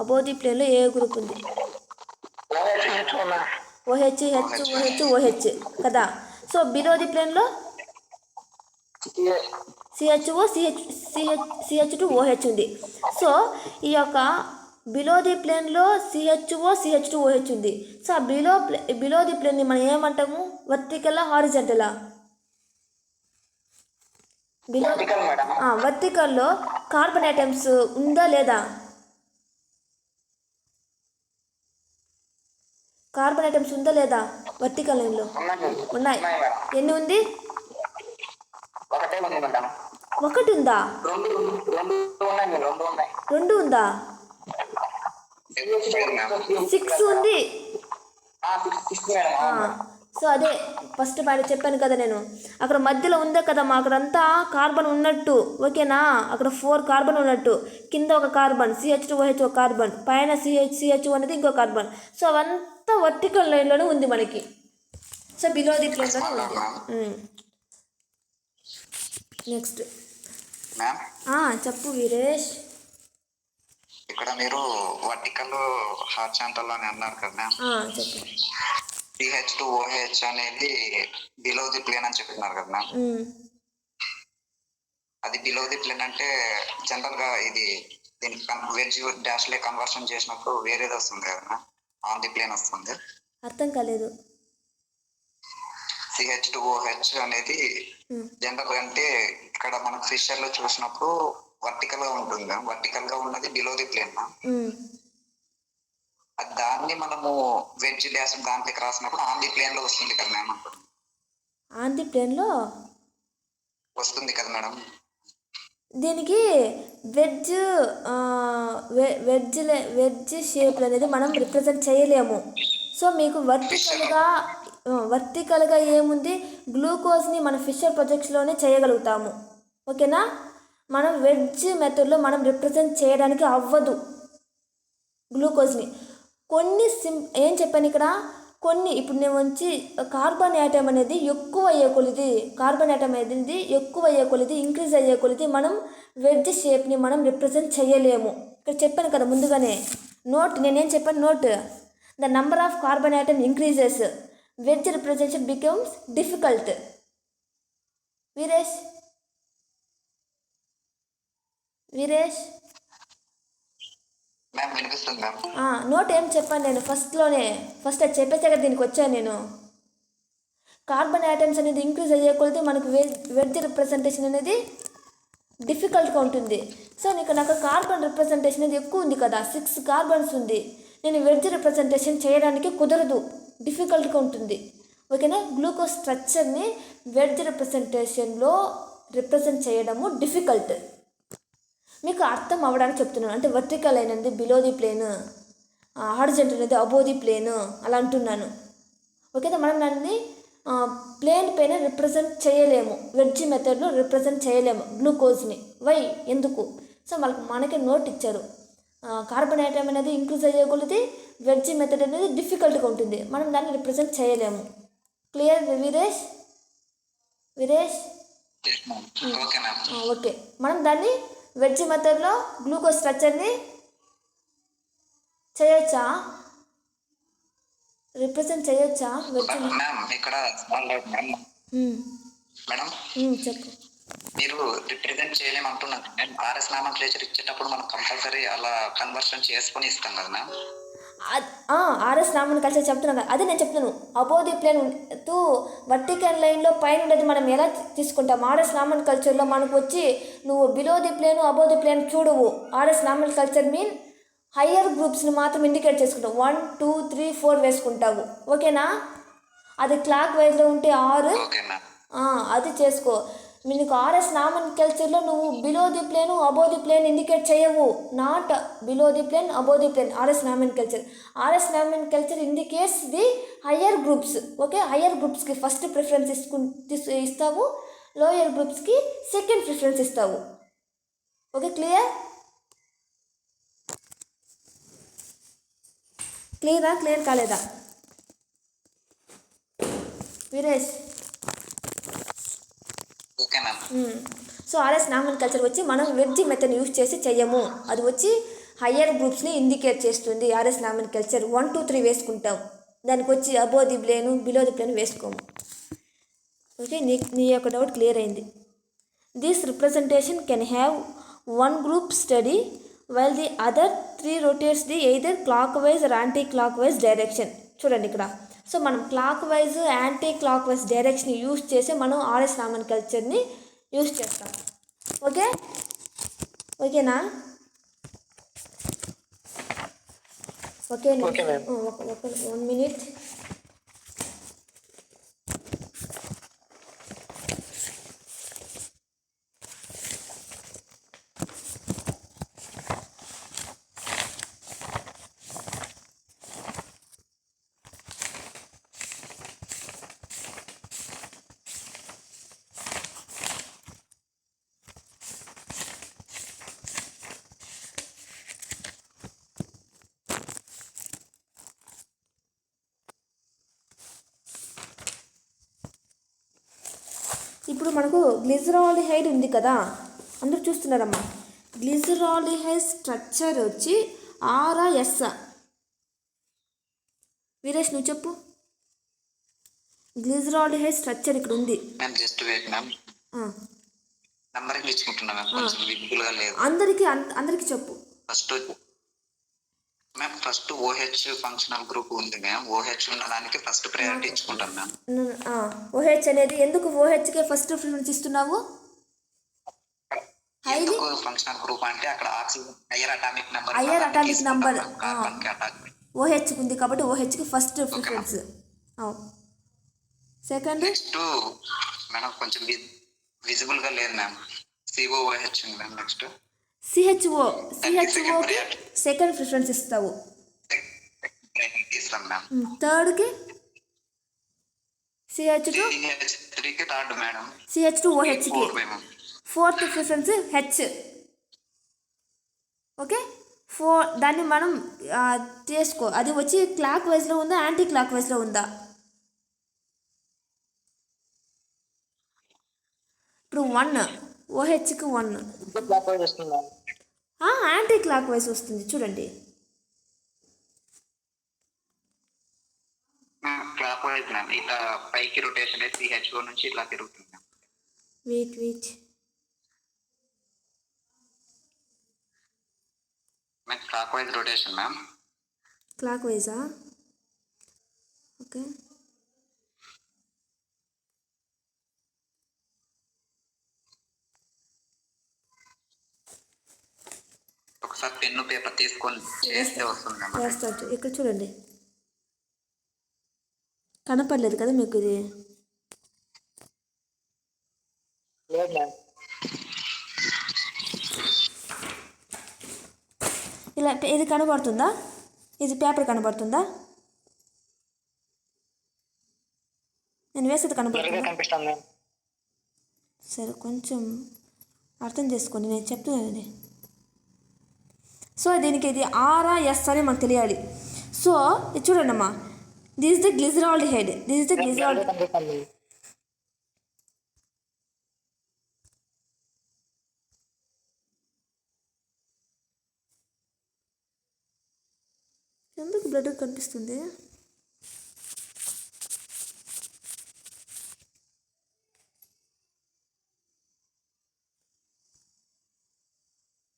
అబోవ్ ది ప్లేన్లో ఏ గ్రూప్ ఉంది? ఓహెచ్ హెచ్ ఓహెచ్ ఓహెచ్ కదా. సో బిలో ది ప్లేన్లో సిహెచ్ఓ సిహెచ్2 ఓహెచ్ ఉంది. సో ఈ యొక్క బిలో ది ప్లేన్లో సిహెచ్ఓ సిహెచ్2 ఓహెచ్ ఉంది. సో ఆ బిలో ది ప్లేన్ని మనం ఏమంటాము? వర్టికలా హారిజెంటలా? బిలో వర్టికల్లో కార్బన్ ఐటమ్స్ ఉందా లేదా? కార్బన్ ఐటమ్స్ ఉందా లేదా వర్టికల్ లైన్లో? ఉన్నాయి. ఎన్ని ఉంది? ఒకటి ఉందా? రెండు ఉందా? 6 ఉంది. సో అదే ఫస్ట్ పాయింట్ చెప్పాను కదా నేను, అక్కడ మధ్యలో ఉందే కదా మా అక్కడంతా కార్బన్ ఉన్నట్టు, ఓకేనా? అక్కడ 4 కార్బన్ ఉన్నట్టు, కింద ఒక కార్బన్ CH2OH ఒక కార్బన్, పైన CH2 అనేది ఇంకో కార్బన్. సో అవంతా వర్టికల్ లైన్లోనే ఉంది మనకి. సో బిలో ది ప్లేన్లోనే ఉంది. నెక్స్ట్ చెప్పు వీరేష్. ఇక్కడ మీరు వర్టికల్ హార్జాంటల్ అని అన్నారు కదా మ్యామ్. చెప్పు. CH2OH అనేది బిలో ది ప్లేన్ అని చెప్తున్నారు కదా మ్యామ్. అది బిలో ది ప్లేన్ అంటే జనరల్ గా ఇది దీనికి వెజ్ డాష్ లే కన్వర్షన్ చేసినప్పుడు వేరేది వస్తుంది కదా మ్యామ్, ఆన్ ది ప్లేన్ వస్తుంది. అర్థం కాలేదు. CH2OH అనేది జనరల్ అంటే ఇక్కడ మనకు ఫిషర్ లో చూసినప్పుడు వర్టికల్ గా ఉంటుంది. వర్టికల్ గా ఉన్నది బిలో ది ప్లేన్. దాన్ని మనము వెజ్ డాష్ దాంట్లోకి రాసినప్పుడు ఆన్ ది ప్లేన్ లో వస్తుంది కదా మ్యామ్. ఆన్ ది ప్లేన్ లో వస్తుంది కదా మేడం. దీనికి వెజ్ వెజ్ షేప్ అనేది మనం రిప్రజెంట్ చేయలేము. సో మీకు వర్టికల్గా ఏముంది? గ్లూకోజ్ని మన ఫిషర్ ప్రొజెక్ట్స్లోనే చేయగలుగుతాము, ఓకేనా? మనం వెజ్ మెథడ్లో మనం రిప్రజెంట్ చేయడానికి అవ్వదు గ్లూకోజ్ని. ఏం చెప్పాను ఇక్కడ? కొన్ని ఇప్పుడు నేను వచ్చి కార్బన్ యాటమ్ అనేది ఎక్కువ అయ్యే కొలిది ఇంక్రీజ్ అయ్యే కొలిది మనం వెజ్ షేప్ని మనం రిప్రజెంట్ చేయలేము. ఇక్కడ చెప్పాను కదా ముందుగానే, నేనేం చెప్పాను? Note the number of carbon atom increases, veg representation becomes difficult. Veeresh note ఏం చెప్పాను నేను ఫస్ట్ అది చెప్పేసాక దీనికి వచ్చాను నేను. కార్బన్ ఐటమ్స్ అనేది ఇంక్రీజ్ అయ్యే కొలిది మనకు వెజ్ రిప్రజెంటేషన్ అనేది డిఫికల్ట్గా ఉంటుంది. సో నాకు కార్బన్ రిప్రజెంటేషన్ అనేది ఎక్కువ ఉంది కదా, 6 కార్బన్స్ ఉంది. నేను వెజ్ రిప్రజెంటేషన్ చేయడానికి కుదరదు, డిఫికల్ట్గా ఉంటుంది, ఓకేనా? గ్లూకోజ్ స్ట్రక్చర్ని వెజ్ రిప్రజెంటేషన్లో రిప్రజెంట్ చేయడము డిఫికల్ట్. మీకు అర్థం అవ్వడానికి చెప్తున్నాను. అంటే వర్టికల్ అనేది బిలో ది ప్లేన్, హారిజాంటల్ అనేది అబోవ్ ది ప్లేన్ అలా అంటున్నాను, ఓకేనా? మనం దాన్ని ప్లేన్ పైన రిప్రజెంట్ చేయలేము, వెజ్ మెథడ్లో రిప్రజెంట్ చేయలేము గ్లూకోజ్ని. వై? ఎందుకు? సో మనకి నోట్ ఇచ్చారు, కార్బన్ ఐటమ్ అనేది ఇంక్రీజ్ అయ్యే కొలిది వెజ్ మెథడ్ అనేది డిఫికల్ట్గా ఉంటుంది, మనం దాన్ని రిప్రజెంట్ చేయలేము. క్లియర్ వీరేష్? ఓకే. మనం దాన్ని వెజ్ మెథడ్లో గ్లూకోజ్ స్ట్రక్చర్ని చేయొచ్చా, రిప్రజెంట్ చేయొచ్చా వెజ్? మేడం చెప్పు. మీరు రిప్రజెంట్ చేయలేము అంటున్నారు. ఆర్ఎస్ నామన్క్లేచర్ ఇచ్చేటప్పుడు మనం కంపల్సరీ అలా కన్వర్షన్ చేసుకొని ఇస్తాం కదా మ్యామ్. ఆర్ఎస్ నామన్క్లేచర్ చెప్తున్నాను కదా, అదే నేను చెప్తున్నాను. Above the plane to vertical లైన్లో పైన ఉండేది మనం ఎలా తీసుకుంటాం? ఆర్ఎస్ నామన్క్లేచర్లో మనకు వచ్చి నువ్వు below the plane above the plane చూడవు. ఆర్ఎస్ నామన్క్లేచర్ మీన్ హయ్యర్ గ్రూప్స్ని మాత్రం ఇండికేట్ చేసుకుంటావు, 1 2 3 4 వేసుకుంటావు, ఓకేనా? అది క్లాక్ వైజ్లో ఉంటే 6, అది చేసుకో. నీకు ఆర్ఎస్ నామన్క్లేచర్లో నువ్వు below the plane above the plane indicate చేయవు, not below the plane above the plane. RS nomenclature indicates the higher groups, okay? Higher గ్రూప్స్కి ఫస్ట్ ప్రిఫరెన్స్ ఇస్తావు, లోయర్ గ్రూప్స్కి సెకండ్ ప్రిఫరెన్స్ ఇస్తావు, ఓకే? క్లియర్ కాలేదా Veeresh? So RS nomenclature మనం wedge method use చేసి చెయ్యము. అది వచ్చి హయ్యర్ గ్రూప్స్ని ఇండికేట్ చేస్తుంది. ఆర్ఎస్ నామిన్ కల్చర్ 1 2 3 వేసుకుంటాం. దానికి వచ్చి above the plane below the plane వేసుకోము. ఓకే, నీ యొక్క డౌట్ క్లియర్ అయింది. This representation can have one group study while the other 3 rotates the either clockwise or anticlockwise direction. చూడండి ఇక్కడ. So మనం clockwise anticlockwise direction use చేసి మనం RS నామిన్ కల్చర్ని use చేస్తాం. ఓకేనా? Okay, 1 minute. ఇప్పుడు మనకు గ్లిజరాల్డిహైడ్ ఉంది కదా, అందరూ చూస్తున్నారమ్మా. గ్లిజరాల్డిహైడ్ స్ట్రక్చర్ వచ్చి ఆరా ఎస్సా? వీరేష్ నువ్వు చెప్పు. గ్లిజరాల్డిహైడ్ స్ట్రక్చర్ ఇక్కడ ఉంది. జస్ట్ వెయిట్ మ్యామ్, నంబరింగ్ ఇచ్చుకుంటున్నా మ్యామ్, కొంచెం విజిబుల్ గా లేదు. అందరికి చెప్పు. ఫస్ట్ OH ఫంక్షనల్ గ్రూప్ ఉంది మ్యామ్. OH ఉన్న దానికి ఫస్ట్ ప్రయారిటీ ఇచ్చుకుంటాం మ్యామ్. OH అనేది ఎందుకు OHకే ఫస్ట్ ప్రిఫరెన్స్ ఇస్తున్నావు? ఎందుకు ఫంక్షనల్ గ్రూప్ అంటే అక్కడ oxygen higher atomic number OH ఉంది కాబట్టి OHకి first preference. Second next madam కొంచెం విజిబుల్ గా లేదు మ్యామ్. COOH ఉంది మ్యామ్. నెక్స్ట్ CHOకి సెకండ్ ప్రిఫరెన్స్ ఇస్తావు. థర్డ్కి CH2 థర్డ్ మేడం. CH2OHకి ఫోర్త్ ప్రిఫరెన్స్ H. ఓకే, దాన్ని మనం చేసుకో. అది వచ్చి క్లాక్ వైజ్లో ఉందా యాంటీ క్లాక్ వైజ్లో ఉందా? ఇప్పుడు 1 OHకి 1 యాంటీ క్లాక్ వైజ్ వస్తుంది. చూడండి, క్లాక్ వైజ్ మ్యామ్. ఇట్లా పైకి రొటేషన్ CHO నుంచి ఇట్లా తిరుగుతుంది. Wait ma'am clockwise rotation ma'am. క్లాక్ వైజా? ఓకే, ఒకసారి పెన్ను పేపర్ తీసుకొని చేస్తే వస్తుంది. వేస్తాడు. ఇక్కడ చూడండి, కనపడలేదు కదా మీకు ఇది? ఇలా ఇది కనబడుతుందా? ఇది పేపర్ కనబడుతుందా? నేను వేసేది కనబడుతుందా? సరే, కొంచెం అర్థం చేసుకోండి, నేను చెప్తున్నానండి. సో దీనికి ఇది ఆరా ఎస్ అని మనకు తెలియాలి. సో ఇది చూడండి అమ్మా, దిస్ ఇస్ ద గ్లిజరాల్డిహైడ్. ఎందుకు బ్లడ్ కనిపిస్తుంది?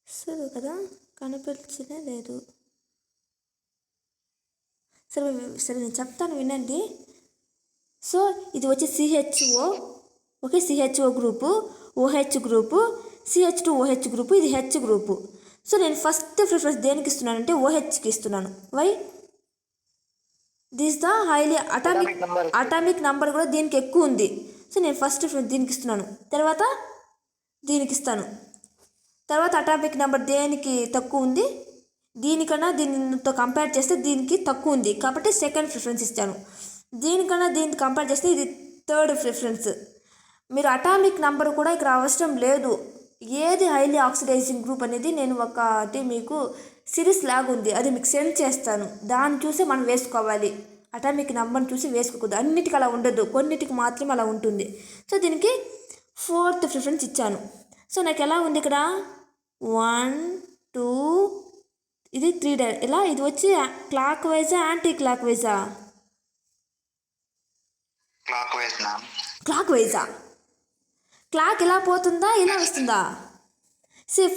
సరే కదా, కనిపించనే లేదు. సరే నేను చెప్తాను వినండి. సో ఇది వచ్చి CHO. Okay, CHO group, OH group, CH2OH group, ఇది H గ్రూపు. సో నేను ఫస్ట్ ప్రిఫరెన్స్ దేనికి ఇస్తున్నానంటే OHకి ఇస్తున్నాను. Why? This the highly atomic number కూడా దీనికి ఎక్కువ ఉంది. సో నేను ఫస్ట్ ప్రిఫరెన్స్ దీనికి ఇస్తున్నాను, తర్వాత దీనికి ఇస్తాను. తర్వాత అటామిక్ నెంబర్ దేనికి తక్కువ ఉంది, దీనికన్నా దీనితో కంపేర్ చేస్తే దీనికి తక్కువ ఉంది కాబట్టి సెకండ్ ప్రిఫరెన్స్ ఇస్తాను. దీనికన్నా దీనికి కంపేర్ చేస్తే ఇది థర్డ్ ప్రిఫరెన్స్. మీరు అటామిక్ నెంబర్ కూడా ఇక్కడ అవసరం లేదు. ఏది హైలీ ఆక్సిడైజింగ్ గ్రూప్ అనేది నేను ఒకటి మీకు సిరీస్ లాగా ఉంది, అది మీకు సెండ్ చేస్తాను. దాన్ని చూసి మనం వేసుకోవాలి. అటామిక్ నెంబర్ని చూసి వేసుకోకూడదు. అన్నిటికీ అలా ఉండదు, కొన్నిటికి మాత్రమే అలా ఉంటుంది. సో దీనికి ఫోర్త్ ప్రిఫరెన్స్ ఇచ్చాను. సో నాకు ఎలా ఉంది ఇక్కడ 1 2 ఇది 3 ఇలా ఇది వచ్చి క్లాక్ వైజా యాంటీ క్లాక్ వైజా? Clockwise ma'am. క్లాక్ వైజా? క్లాక్ ఇలా పోతుందా ఇలా వస్తుందా?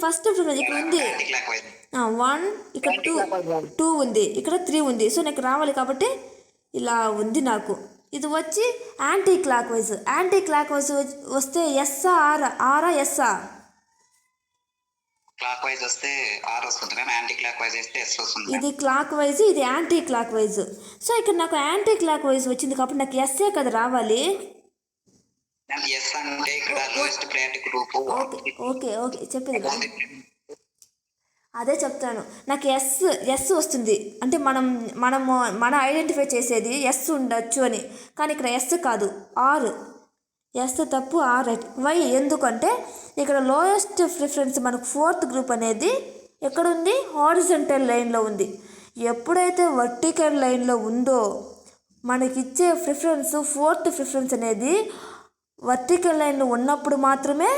ఫస్ట్ ఇక్కడ ఉంది యాంటీ క్లాక్ వైజ్. 1 ఇక్కడ 2 ఉంది, ఇక్కడ 3 ఉంది. సో నాకు రావాలి కాబట్టి ఇలా ఉంది నాకు. ఇది వచ్చి anti clock wise. Anti clock wise వస్తే ఎస్ఆ ఆరా ఎస్ఆ? క్లాక్ వైజ్ వస్తే ఆర్ వస్తుంది కానీ యాంటీ క్లాక్ వైజ్ వేస్తే ఎస్ వస్తుంది. ఇది క్లాక్ వైజ్, ఇది యాంటీ క్లాక్ వైజ్. సో ఇక్కడ నాకు యాంటీ క్లాక్ వైజ్ వచ్చింది కాబట్టి నాకు ఎస్ఏ కదా రావాలి. ఎస్ అంటే ఇక్కడ లోయెస్ట్ ప్రయారిటీ గ్రూప్. ఓకే చెప్పేది అదే చెప్తాను. నాకు ఎస్ వస్తుంది అంటే మనం ఐడెంటిఫై చేసేది ఎస్ ఉండొచ్చు అని, కానీ ఇక్కడ ఎస్ కాదు ఆర్. ఎస్ తప్పు, ఆర్ రైట్. వై? ఎందుకంటే ఇక్కడ లోయెస్ట్ ప్రిఫరెన్స్ మనకు 4th గ్రూప్ అనేది ఎక్కడుంది? హారిజంటల్ లైన్లో ఉంది. ఎప్పుడైతే వర్టికల్ లైన్లో ఉందో మనకిచ్చే ప్రిఫరెన్స్ 4th ప్రిఫరెన్స్ అనేది వర్టికల్ లైన్లో ఉన్నప్పుడు మాత్రమే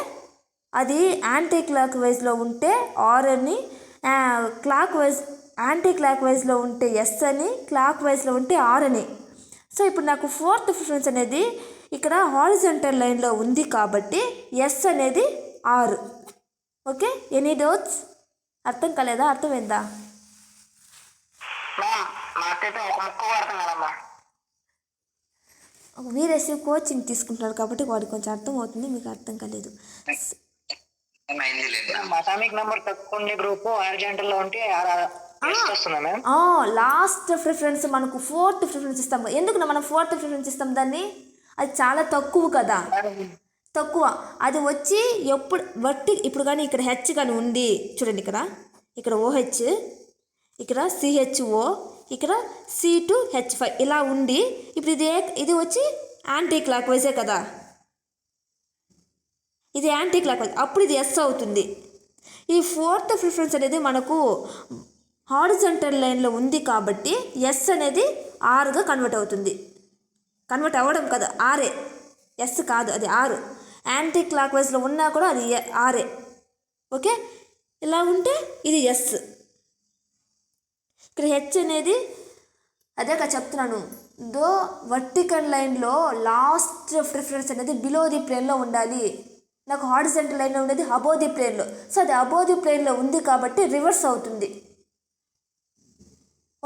అది యాంటీ క్లాక్ వైజ్లో ఉంటే ఆర్ అని, క్లాక్ వైజ్ యాంటీ క్లాక్ వైజ్లో ఉంటే ఎస్ అని, క్లాక్ వైజ్లో ఉంటే ఆర్ అని. సో ఇప్పుడు నాకు 4th ప్రిఫరెన్స్ అనేది ఇక్కడ హారిజంటల్ లైన్లో ఉంది కాబట్టి ఎస్ అనేది ఆర్. Okay, any doubts? అర్థం కాలేదా? అర్థమైందా? మ్యామ్ నాకైతే ఒక ముక్క వాడతాం కదమ్మా. వీరేసి కోచింగ్ తీసుకుంటున్నారు కాబట్టి వాడికి కొంచెం అర్థం అవుతుంది, మీకు అర్థం కాలేదు. అటామిక్ నెంబర్ తక్కువ ఉండే గ్రూప్ హారిజాంటల్ లో ఉంటే వస్తుందా మ్యామ్? లాస్ట్ ప్రిఫరెన్స్ మనకు 4th ప్రిఫరెన్స్ ఇస్తాం. ఎందుకు మనం 4th ప్రిఫరెన్స్ ఇస్తాం దాన్ని? అది చాలా తక్కువ కదా, తక్కువ. అది వచ్చి ఇప్పుడు కానీ ఇక్కడ హెచ్ కానీ ఉంది చూడండి, ఇక్కడ ఓహెచ్, ఇక్కడ సిహెచ్ఓ, ఇక్కడ C2H5 ఇలా ఉండి ఇప్పుడు ఇది వచ్చి యాంటీ క్లాక్ వైజే కదా, ఇది యాంటీ క్లాక్ వైజ్. అప్పుడు ఇది ఎస్ అవుతుంది. ఈ 4th ప్రిఫరెన్స్ అనేది మనకు హారిజంటల్ లైన్లో ఉంది కాబట్టి ఎస్ అనేది ఆర్గా కన్వర్ట్ అవుతుంది. కన్వర్ట్ అవ్వడం కదా, ఆరే, ఎస్ కాదు, అది ఆరు. యాంటీ క్లాక్ వైజ్లో ఉన్నా కూడా అది ఆరే. ఓకే, ఇలా ఉంటే ఇది ఎస్. ఇక్కడ హెచ్ అనేది అదే చెప్తున్నాను, దో వర్టికల్ లైన్లో లాస్ట్ ప్రిఫరెన్స్ అనేది బిలో ది ప్లేన్లో ఉండాలి. నాకు హారిజంటల్ లైన్లో ఉండేది అబోవ్ ది ప్లేన్లో. సో అది అబోవ్ ది ప్లేన్లో ఉంది కాబట్టి రివర్స్ అవుతుంది.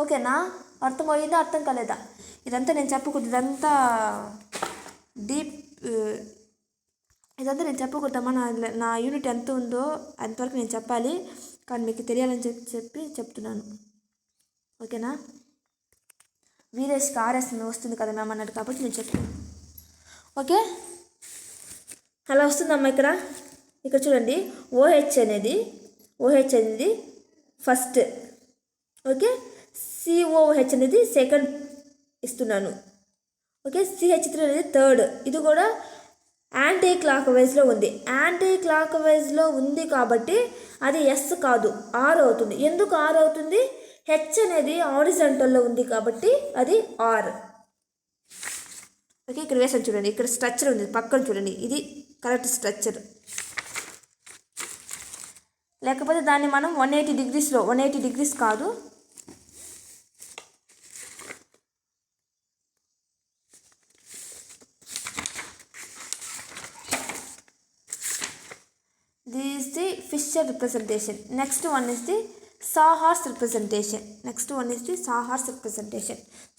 ఓకేనా? అర్థమయ్యిందా? అర్థం కాలేదా? ఇదంతా నేను చెప్పకూడదు, ఇదంతా నేను చెప్పకూడదమ్మా. నా యూనిట్ ఎంత ఉందో అంతవరకు నేను చెప్పాలి, కానీ మీకు తెలియాలని చెప్పి చెప్తున్నాను. ఓకేనా? వీరేష్కి ఆర్ఎస్ వస్తుంది కదా మ్యామ్ అన్నట్టు కాబట్టి నేను చెప్తాను. ఓకే, అలా వస్తుందమ్మా. ఇక్కడ చూడండి, ఓహెచ్ అనేది ఫస్ట్. ఓకే, సిఓహెచ్ అనేది సెకండ్ ఇస్తున్నాను. ఓకే, CH3 అనేది థర్డ్. ఇది కూడా యాంటీ క్లాక్ వైజ్లో ఉంది. యాంటీ క్లాక్ వైజ్లో ఉంది కాబట్టి అది ఎస్ కాదు, ఆర్ అవుతుంది. ఎందుకు ఆర్ అవుతుంది? హెచ్ అనేది హారిజంటల్లో ఉంది కాబట్టి అది ఆర్. ఓకే, ఇక్కడ వేసాను చూడండి, ఇక్కడ స్ట్రక్చర్ ఉంది పక్కన చూడండి, ఇది కరెక్ట్ స్ట్రక్చర్. లేకపోతే దాన్ని మనం 180 డిగ్రీస్లో 180 డిగ్రీస్ కాదు, this is the Fisher representation. Next one is the Sawhorse representation.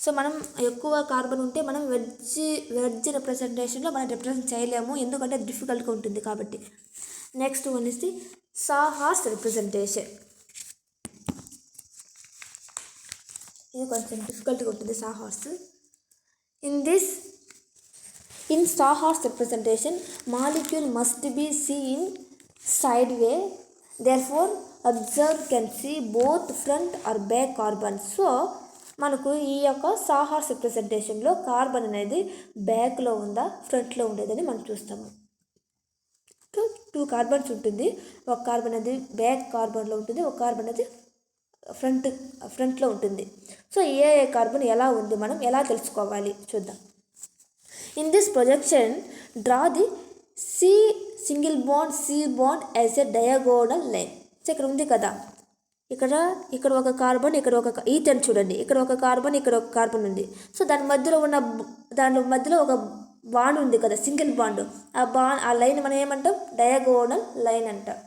So మనం ఎక్కువ కార్బన్ ఉంటే మనం వెడ్జ్ రిప్రజెంటేషన్లో మనం రిప్రజెంట్ చేయలేము, ఎందుకంటే డిఫికల్ట్గా ఉంటుంది కాబట్టి. Next one is the Sawhorse representation. ఇది కొంచెం డిఫికల్ట్గా ఉంటుంది Sawhorse. In Sawhorse representation, molecule must be seen sideway, therefore observer can see both front or back carbon. So మనకు ఈ యొక్క Sawhorse రిప్రజెంటేషన్లో కార్బన్ అనేది బ్యాక్లో ఉందా ఫ్రంట్లో ఉండేదని మనం చూస్తాము. 2 కార్బన్స్ ఉంటుంది, ఒక కార్బన్ అనేది బ్యాక్ కార్బన్లో ఉంటుంది, ఒక కార్బన్ అనేది ఫ్రంట్లో ఉంటుంది. సో ఏ కార్బన్ ఎలా ఉంది మనం ఎలా తెలుసుకోవాలి చూద్దాం. In this projection, draw the C single bond C bond as a diagonal line. So ఇక్కడ ఉంది కదా, ఇక్కడ ఒక కార్బన్, ఇక్కడ ఒక ఈథేన్ చూడండి, ఇక్కడ ఒక కార్బన్, ఇక్కడ ఒక కార్బన్ ఉంది. సో దాని మధ్యలో ఒక బాండ్ ఉంది కదా, సింగిల్ బాండ్. ఆ లైన్ మనం ఏమంటాం, డయాగోనల్ లైన్ అంటాం.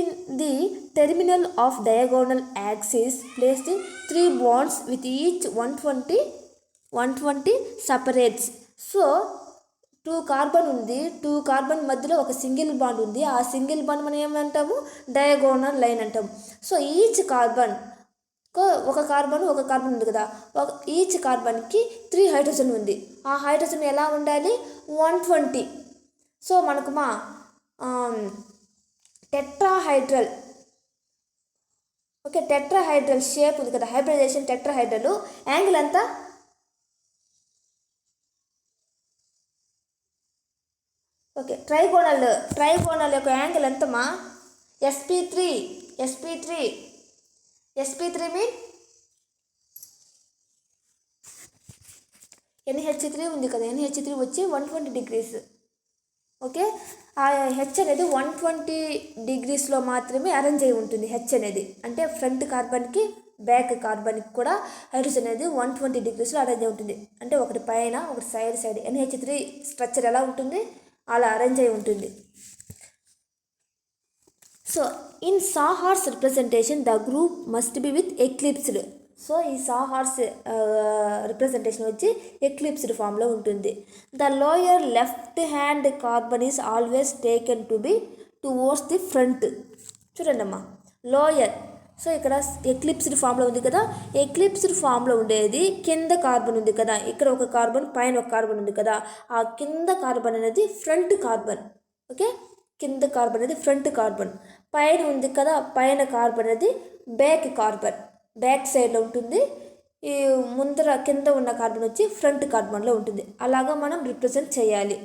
In the terminal of diagonal axis place the 3 bonds with each 120 separates. So 2 carbon ఉంది, 2 కార్బన్ మధ్యలో ఒక సింగిల్ బాండ్ ఉంది. ఆ సింగిల్ బాండ్ మనం ఏమంటాము, డయాగోనల్ లైన్ అంటాము. సో ఈచ్ కార్బన్ ఒక కార్బన్ ఉంది కదా, ఈచ్ కార్బన్కి 3 హైడ్రోజన్ ఉంది. ఆ హైడ్రోజన్ ఎలా ఉండాలి, 120. సో మనకు టెట్రాహైడ్రల్ టెట్రాహైడ్రల్ షేప్ ఉంది కదా, హైబ్రిడైజేషన్ టెట్రాహైడ్రల్ యాంగిల్ అంతా ట్రైగోనల్ యొక్క యాంగిల్ ఎంతమా, sp3 మీన్ NH3 ఉంది కదా, NH3 వచ్చి 120 degrees. ఓకే, ఆ హెచ్ అనేది 120 degreesలో మాత్రమే అరేంజ్ అయి ఉంటుంది. హెచ్ అనేది అంటే ఫ్రంట్ కార్బన్కి బ్యాక్ కార్బన్కి కూడా హైడ్రోజన్ అనేది 120 degreesలో అరేంజ్ అయి ఉంటుంది. అంటే ఒకటి పైన ఒకటి సైడ్ NH3 స్ట్రక్చర్ ఎలా ఉంటుంది అలా అరేంజ్ అయి ఉంటుంది. So in sawhorse representation the group must be with eclipsed. So ఈ సాహార్స్ రిప్రజెంటేషన్ వచ్చి ఎక్లిప్స్డ్ ఫామ్లో ఉంటుంది. The lower left hand carbon is always taken to be towards the front. చూడండి అమ్మా, లోయర్. సో ఇక్కడ ఎక్లిప్స్డ్ ఫామ్లో ఉంది కదా, ఎక్లిప్స్డ్ ఫామ్లో ఉండేది కింద కార్బన్ ఉంది కదా, ఇక్కడ ఒక కార్బన్ పైన ఒక కార్బన్ ఉంది కదా, ఆ కింద కార్బన్ అనేది ఫ్రంట్ కార్బన్. ఓకే, కింద కార్బన్ అనేది ఫ్రంట్ కార్బన్, పైన ఉంది కదా పైన కార్బన్ అనేది బ్యాక్ సైడ్లో ఉంటుంది. ఈ ముందర కింద ఉన్న కార్బన్ వచ్చి ఫ్రంట్ కార్బన్లో ఉంటుంది. అలాగా మనం రిప్రజెంట్ చేయాలి.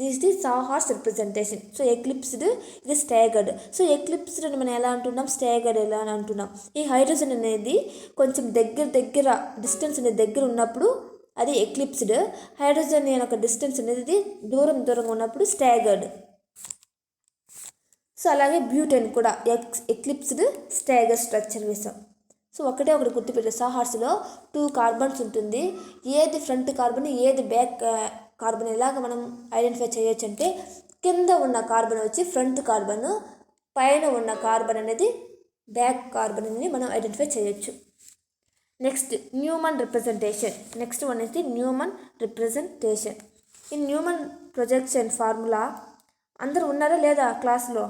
This the sawhorse representation. So eclipsed, ఇది స్టాగర్డ్. సో ఎక్లిప్స్డ్ అని మనం ఎలా అంటున్నాం, స్టాగర్డ్ ఎలా అని అంటున్నాం. ఈ హైడ్రోజన్ అనేది కొంచెం దగ్గర డిస్టెన్స్ అనేది దగ్గర ఉన్నప్పుడు అది ఎక్లిప్స్డ్. హైడ్రోజన్ యొక్క డిస్టెన్స్ అనేది దూరంగా ఉన్నప్పుడు స్టాగర్డ్. సో అలాగే బ్యూటెన్ కూడా ఎక్లిప్స్డ్, స్టాగర్డ్ స్ట్రక్చర్ వేసాం. సో ఒకటి గుర్తుపెట్టే, సాహార్స్లో 2 కార్బన్స్ ఉంటుంది. ఏది ఫ్రంట్ కార్బన్ ఏది బ్యాక్ కార్బన్ ఎలాగ మనం ఐడెంటిఫై చేయొచ్చు అంటే, కింద ఉన్న కార్బన్ వచ్చి ఫ్రంట్ కార్బన్, పైన ఉన్న కార్బన్ అనేది బ్యాక్ కార్బన్ అనేది మనం ఐడెంటిఫై చేయొచ్చు. Next Newman representation. Next one is the Newman representation. ఈ న్యూమన్ ప్రొజెక్షన్ ఫార్ములా అందరూ ఉన్నారా లేదా క్లాస్లో?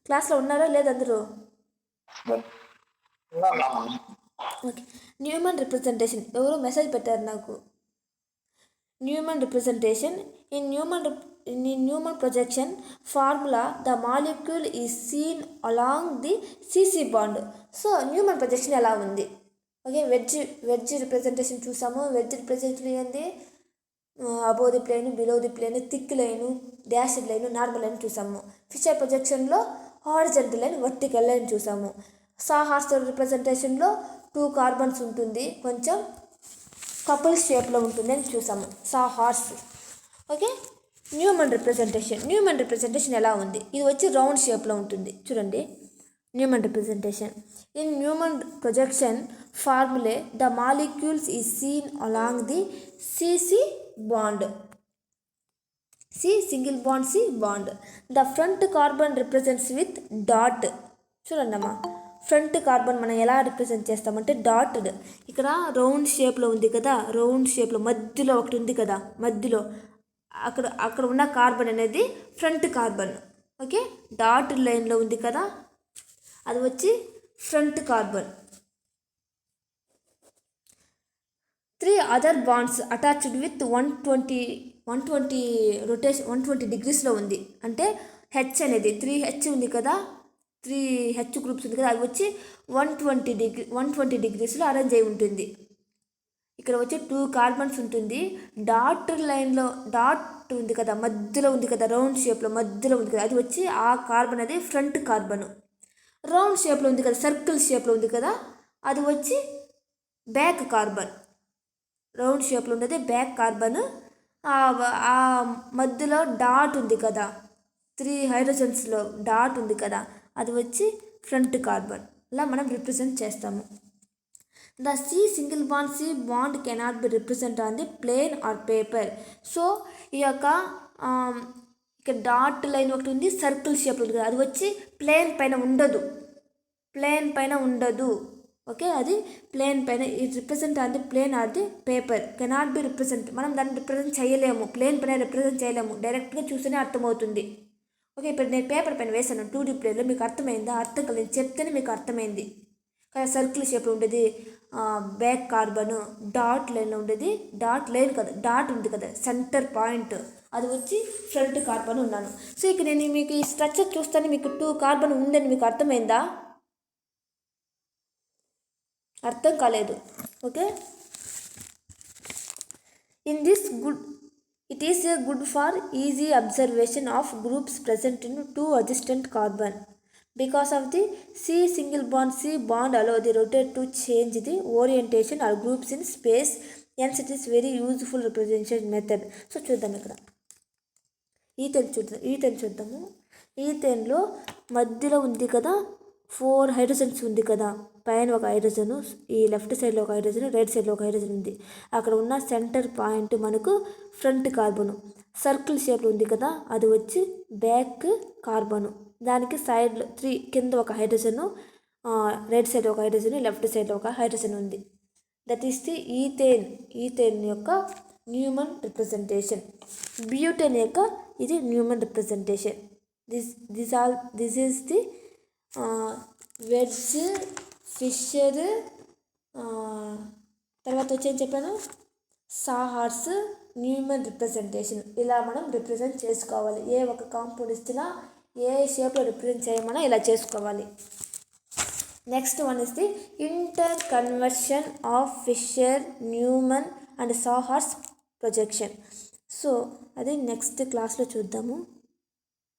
క్లాస్లో ఉన్నారా లేదా అందరూ? ఓకే, న్యూమన్ రిప్రజెంటేషన్ ఎవరో మెసేజ్ పెట్టారు నాకు. Newman representation. In Newman projection formula the molecule is seen along the CC bond. So Newman projection ఎలా ఉంది? ఓకే, వెడ్జ్ రిప్రజెంటేషన్ చూసాము. వెడ్జ్ రిప్రజెంటేషన్ ఏంది, above the plane, below the plane, thick line, dashed line, normal line చూసాము. Fischer ప్రొజెక్షన్లో horizontal line, vertical line చూసాము. Sawhorse రిప్రజెంటేషన్లో 2 carbons ఉంటుంది, కొంచెం couple షేప్లో ఉంటుంది అని చూసాము సాహార్స్. ఓకే, న్యూమన్ రిప్రజెంటేషన్ ఎలా ఉంది? ఇది వచ్చి రౌండ్ షేప్లో ఉంటుంది. చూడండి, Newman representation. In Newman projection formulae the molecules is seen along the CC bond. C single bond, C bond. The front carbon represents with dot. చూడండి అమ్మా, ఫ్రంట్ కార్బన్ మనం ఎలా రిప్రజెంట్ చేస్తామంటే డాటెడ్. ఇక్కడ రౌండ్ షేప్లో ఉంది కదా, రౌండ్ షేప్లో మధ్యలో ఒకటి ఉంది కదా, మధ్యలో అక్కడ ఉన్న కార్బన్ అనేది ఫ్రంట్ కార్బన్. ఓకే, డాటెడ్ లైన్లో ఉంది కదా, అది వచ్చి front carbon. 3 other bonds attached with 120 rotation 120 degreesలో ఉంది. అంటే హెచ్ అనేది 3H ఉంది కదా, 3H గ్రూప్స్ ఉంది కదా, అది వచ్చి 120 degreesలో అరేంజ్ అయి ఉంటుంది. ఇక్కడ వచ్చి 2 కార్బన్స్ ఉంటుంది. డాట్ లైన్లో డాట్ ఉంది కదా, మధ్యలో ఉంది కదా, రౌండ్ షేప్లో మధ్యలో ఉంది కదా, అది వచ్చి ఆ కార్బన్ అది ఫ్రంట్ కార్బన్. రౌండ్ షేప్లో ఉంది కదా, సర్కిల్ షేప్లో ఉంది కదా, అది వచ్చి బ్యాక్ కార్బన్. రౌండ్ షేప్లో ఉండేది బ్యాక్ కార్బన్. ఆ మధ్యలో డాట్ ఉంది కదా, 3 హైడ్రోజన్స్లో డాట్ ఉంది కదా, అది వచ్చి ఫ్రంట్ కార్బన్. ఇలా మనం రిప్రజెంట్ చేస్తాము. The C single bond cannot be represent on the plane or paper. So ఈ యొక్క ఇక్కడ డాట్ లైన్ ఒకటి ఉంది, సర్కిల్ షేప్ ఉంది కదా, అది వచ్చి ప్లేన్ పైన ఉండదు. ఓకే, అది ప్లేన్ పైన it represent on the plane or the paper. Cannot be represent, మనం దాన్ని రిప్రజెంట్ చేయలేము, ప్లేన్ పైన రిప్రజెంట్ చేయలేము, డైరెక్ట్గా చూస్తేనే అర్థమవుతుంది. ఓకే, ఇప్పుడు నేను పేపర్ పైన వేసాను 2D ప్లేన్లో, మీకు అర్థమైందా? అర్థం కాదు, నేను చెప్తేనే మీకు అర్థమైంది. కానీ సర్కిల్ షేప్లో ఉండేది బ్యాక్ కార్బన్, డాట్ లైన్లో ఉండేది, డాట్ ఉంది కదా సెంటర్ పాయింట్, అది వచ్చి ఫ్రంట్ కార్బన్ ఉన్నాను. సో ఇక నేను మీకు ఈ స్ట్రక్చర్ చూస్తానే మీకు 2 కార్బన్ ఉందని మీకు అర్థమైందా? అర్థం కాలేదు. Okay, in this it is a good for easy observation of groups present in 2 adjacent carbon. Because of the C bond allow the rotate to change the orientation or groups in space, hence it is very useful representation method. So చూద్దాం ఇక్కడ ethane చూద్దాము. ఈథేన్లో మధ్యలో ఉంది కదా 4 hydrogens ఉంది కదా, పైన ఒక హైడ్రోజను, ఈ లెఫ్ట్ సైడ్లో ఒక హైడ్రోజన్, రైట్ సైడ్లో ఒక హైడ్రోజన్ ఉంది. అక్కడ ఉన్న సెంటర్ పాయింట్ మనకు ఫ్రంట్ కార్బను. సర్కిల్ షేప్లో ఉంది కదా, అది వచ్చి బ్యాక్ కార్బను. దానికి సైడ్లో 3 కింద ఒక హైడ్రోజను, రైట్ సైడ్ ఒక హైడ్రోజన్, లెఫ్ట్ సైడ్లో ఒక హైడ్రోజన్ ఉంది. దట్ ఈస్ ది ఈథేన్ యొక్క న్యూమన్ రిప్రజెంటేషన్. బ్యూటేన్ యొక్క ఇది Newman representation. This is the wedge, Fischer, తర్వాత వచ్చి ఏం చెప్పాను, సాహార్స్ న్యూమన్ రిప్రజెంటేషన్. ఇలా మనం రిప్రజెంట్ చేసుకోవాలి. ఏ ఒక కాంపౌండ్ ఇచ్చినా ఏ షేప్లో రిప్రజెంట్ చేయమన్నా ఇలా చేసుకోవాలి. Next one is the interconversion of Fischer, Newman and sawhorse projection. So అది నెక్స్ట్ క్లాస్లో చూద్దాము.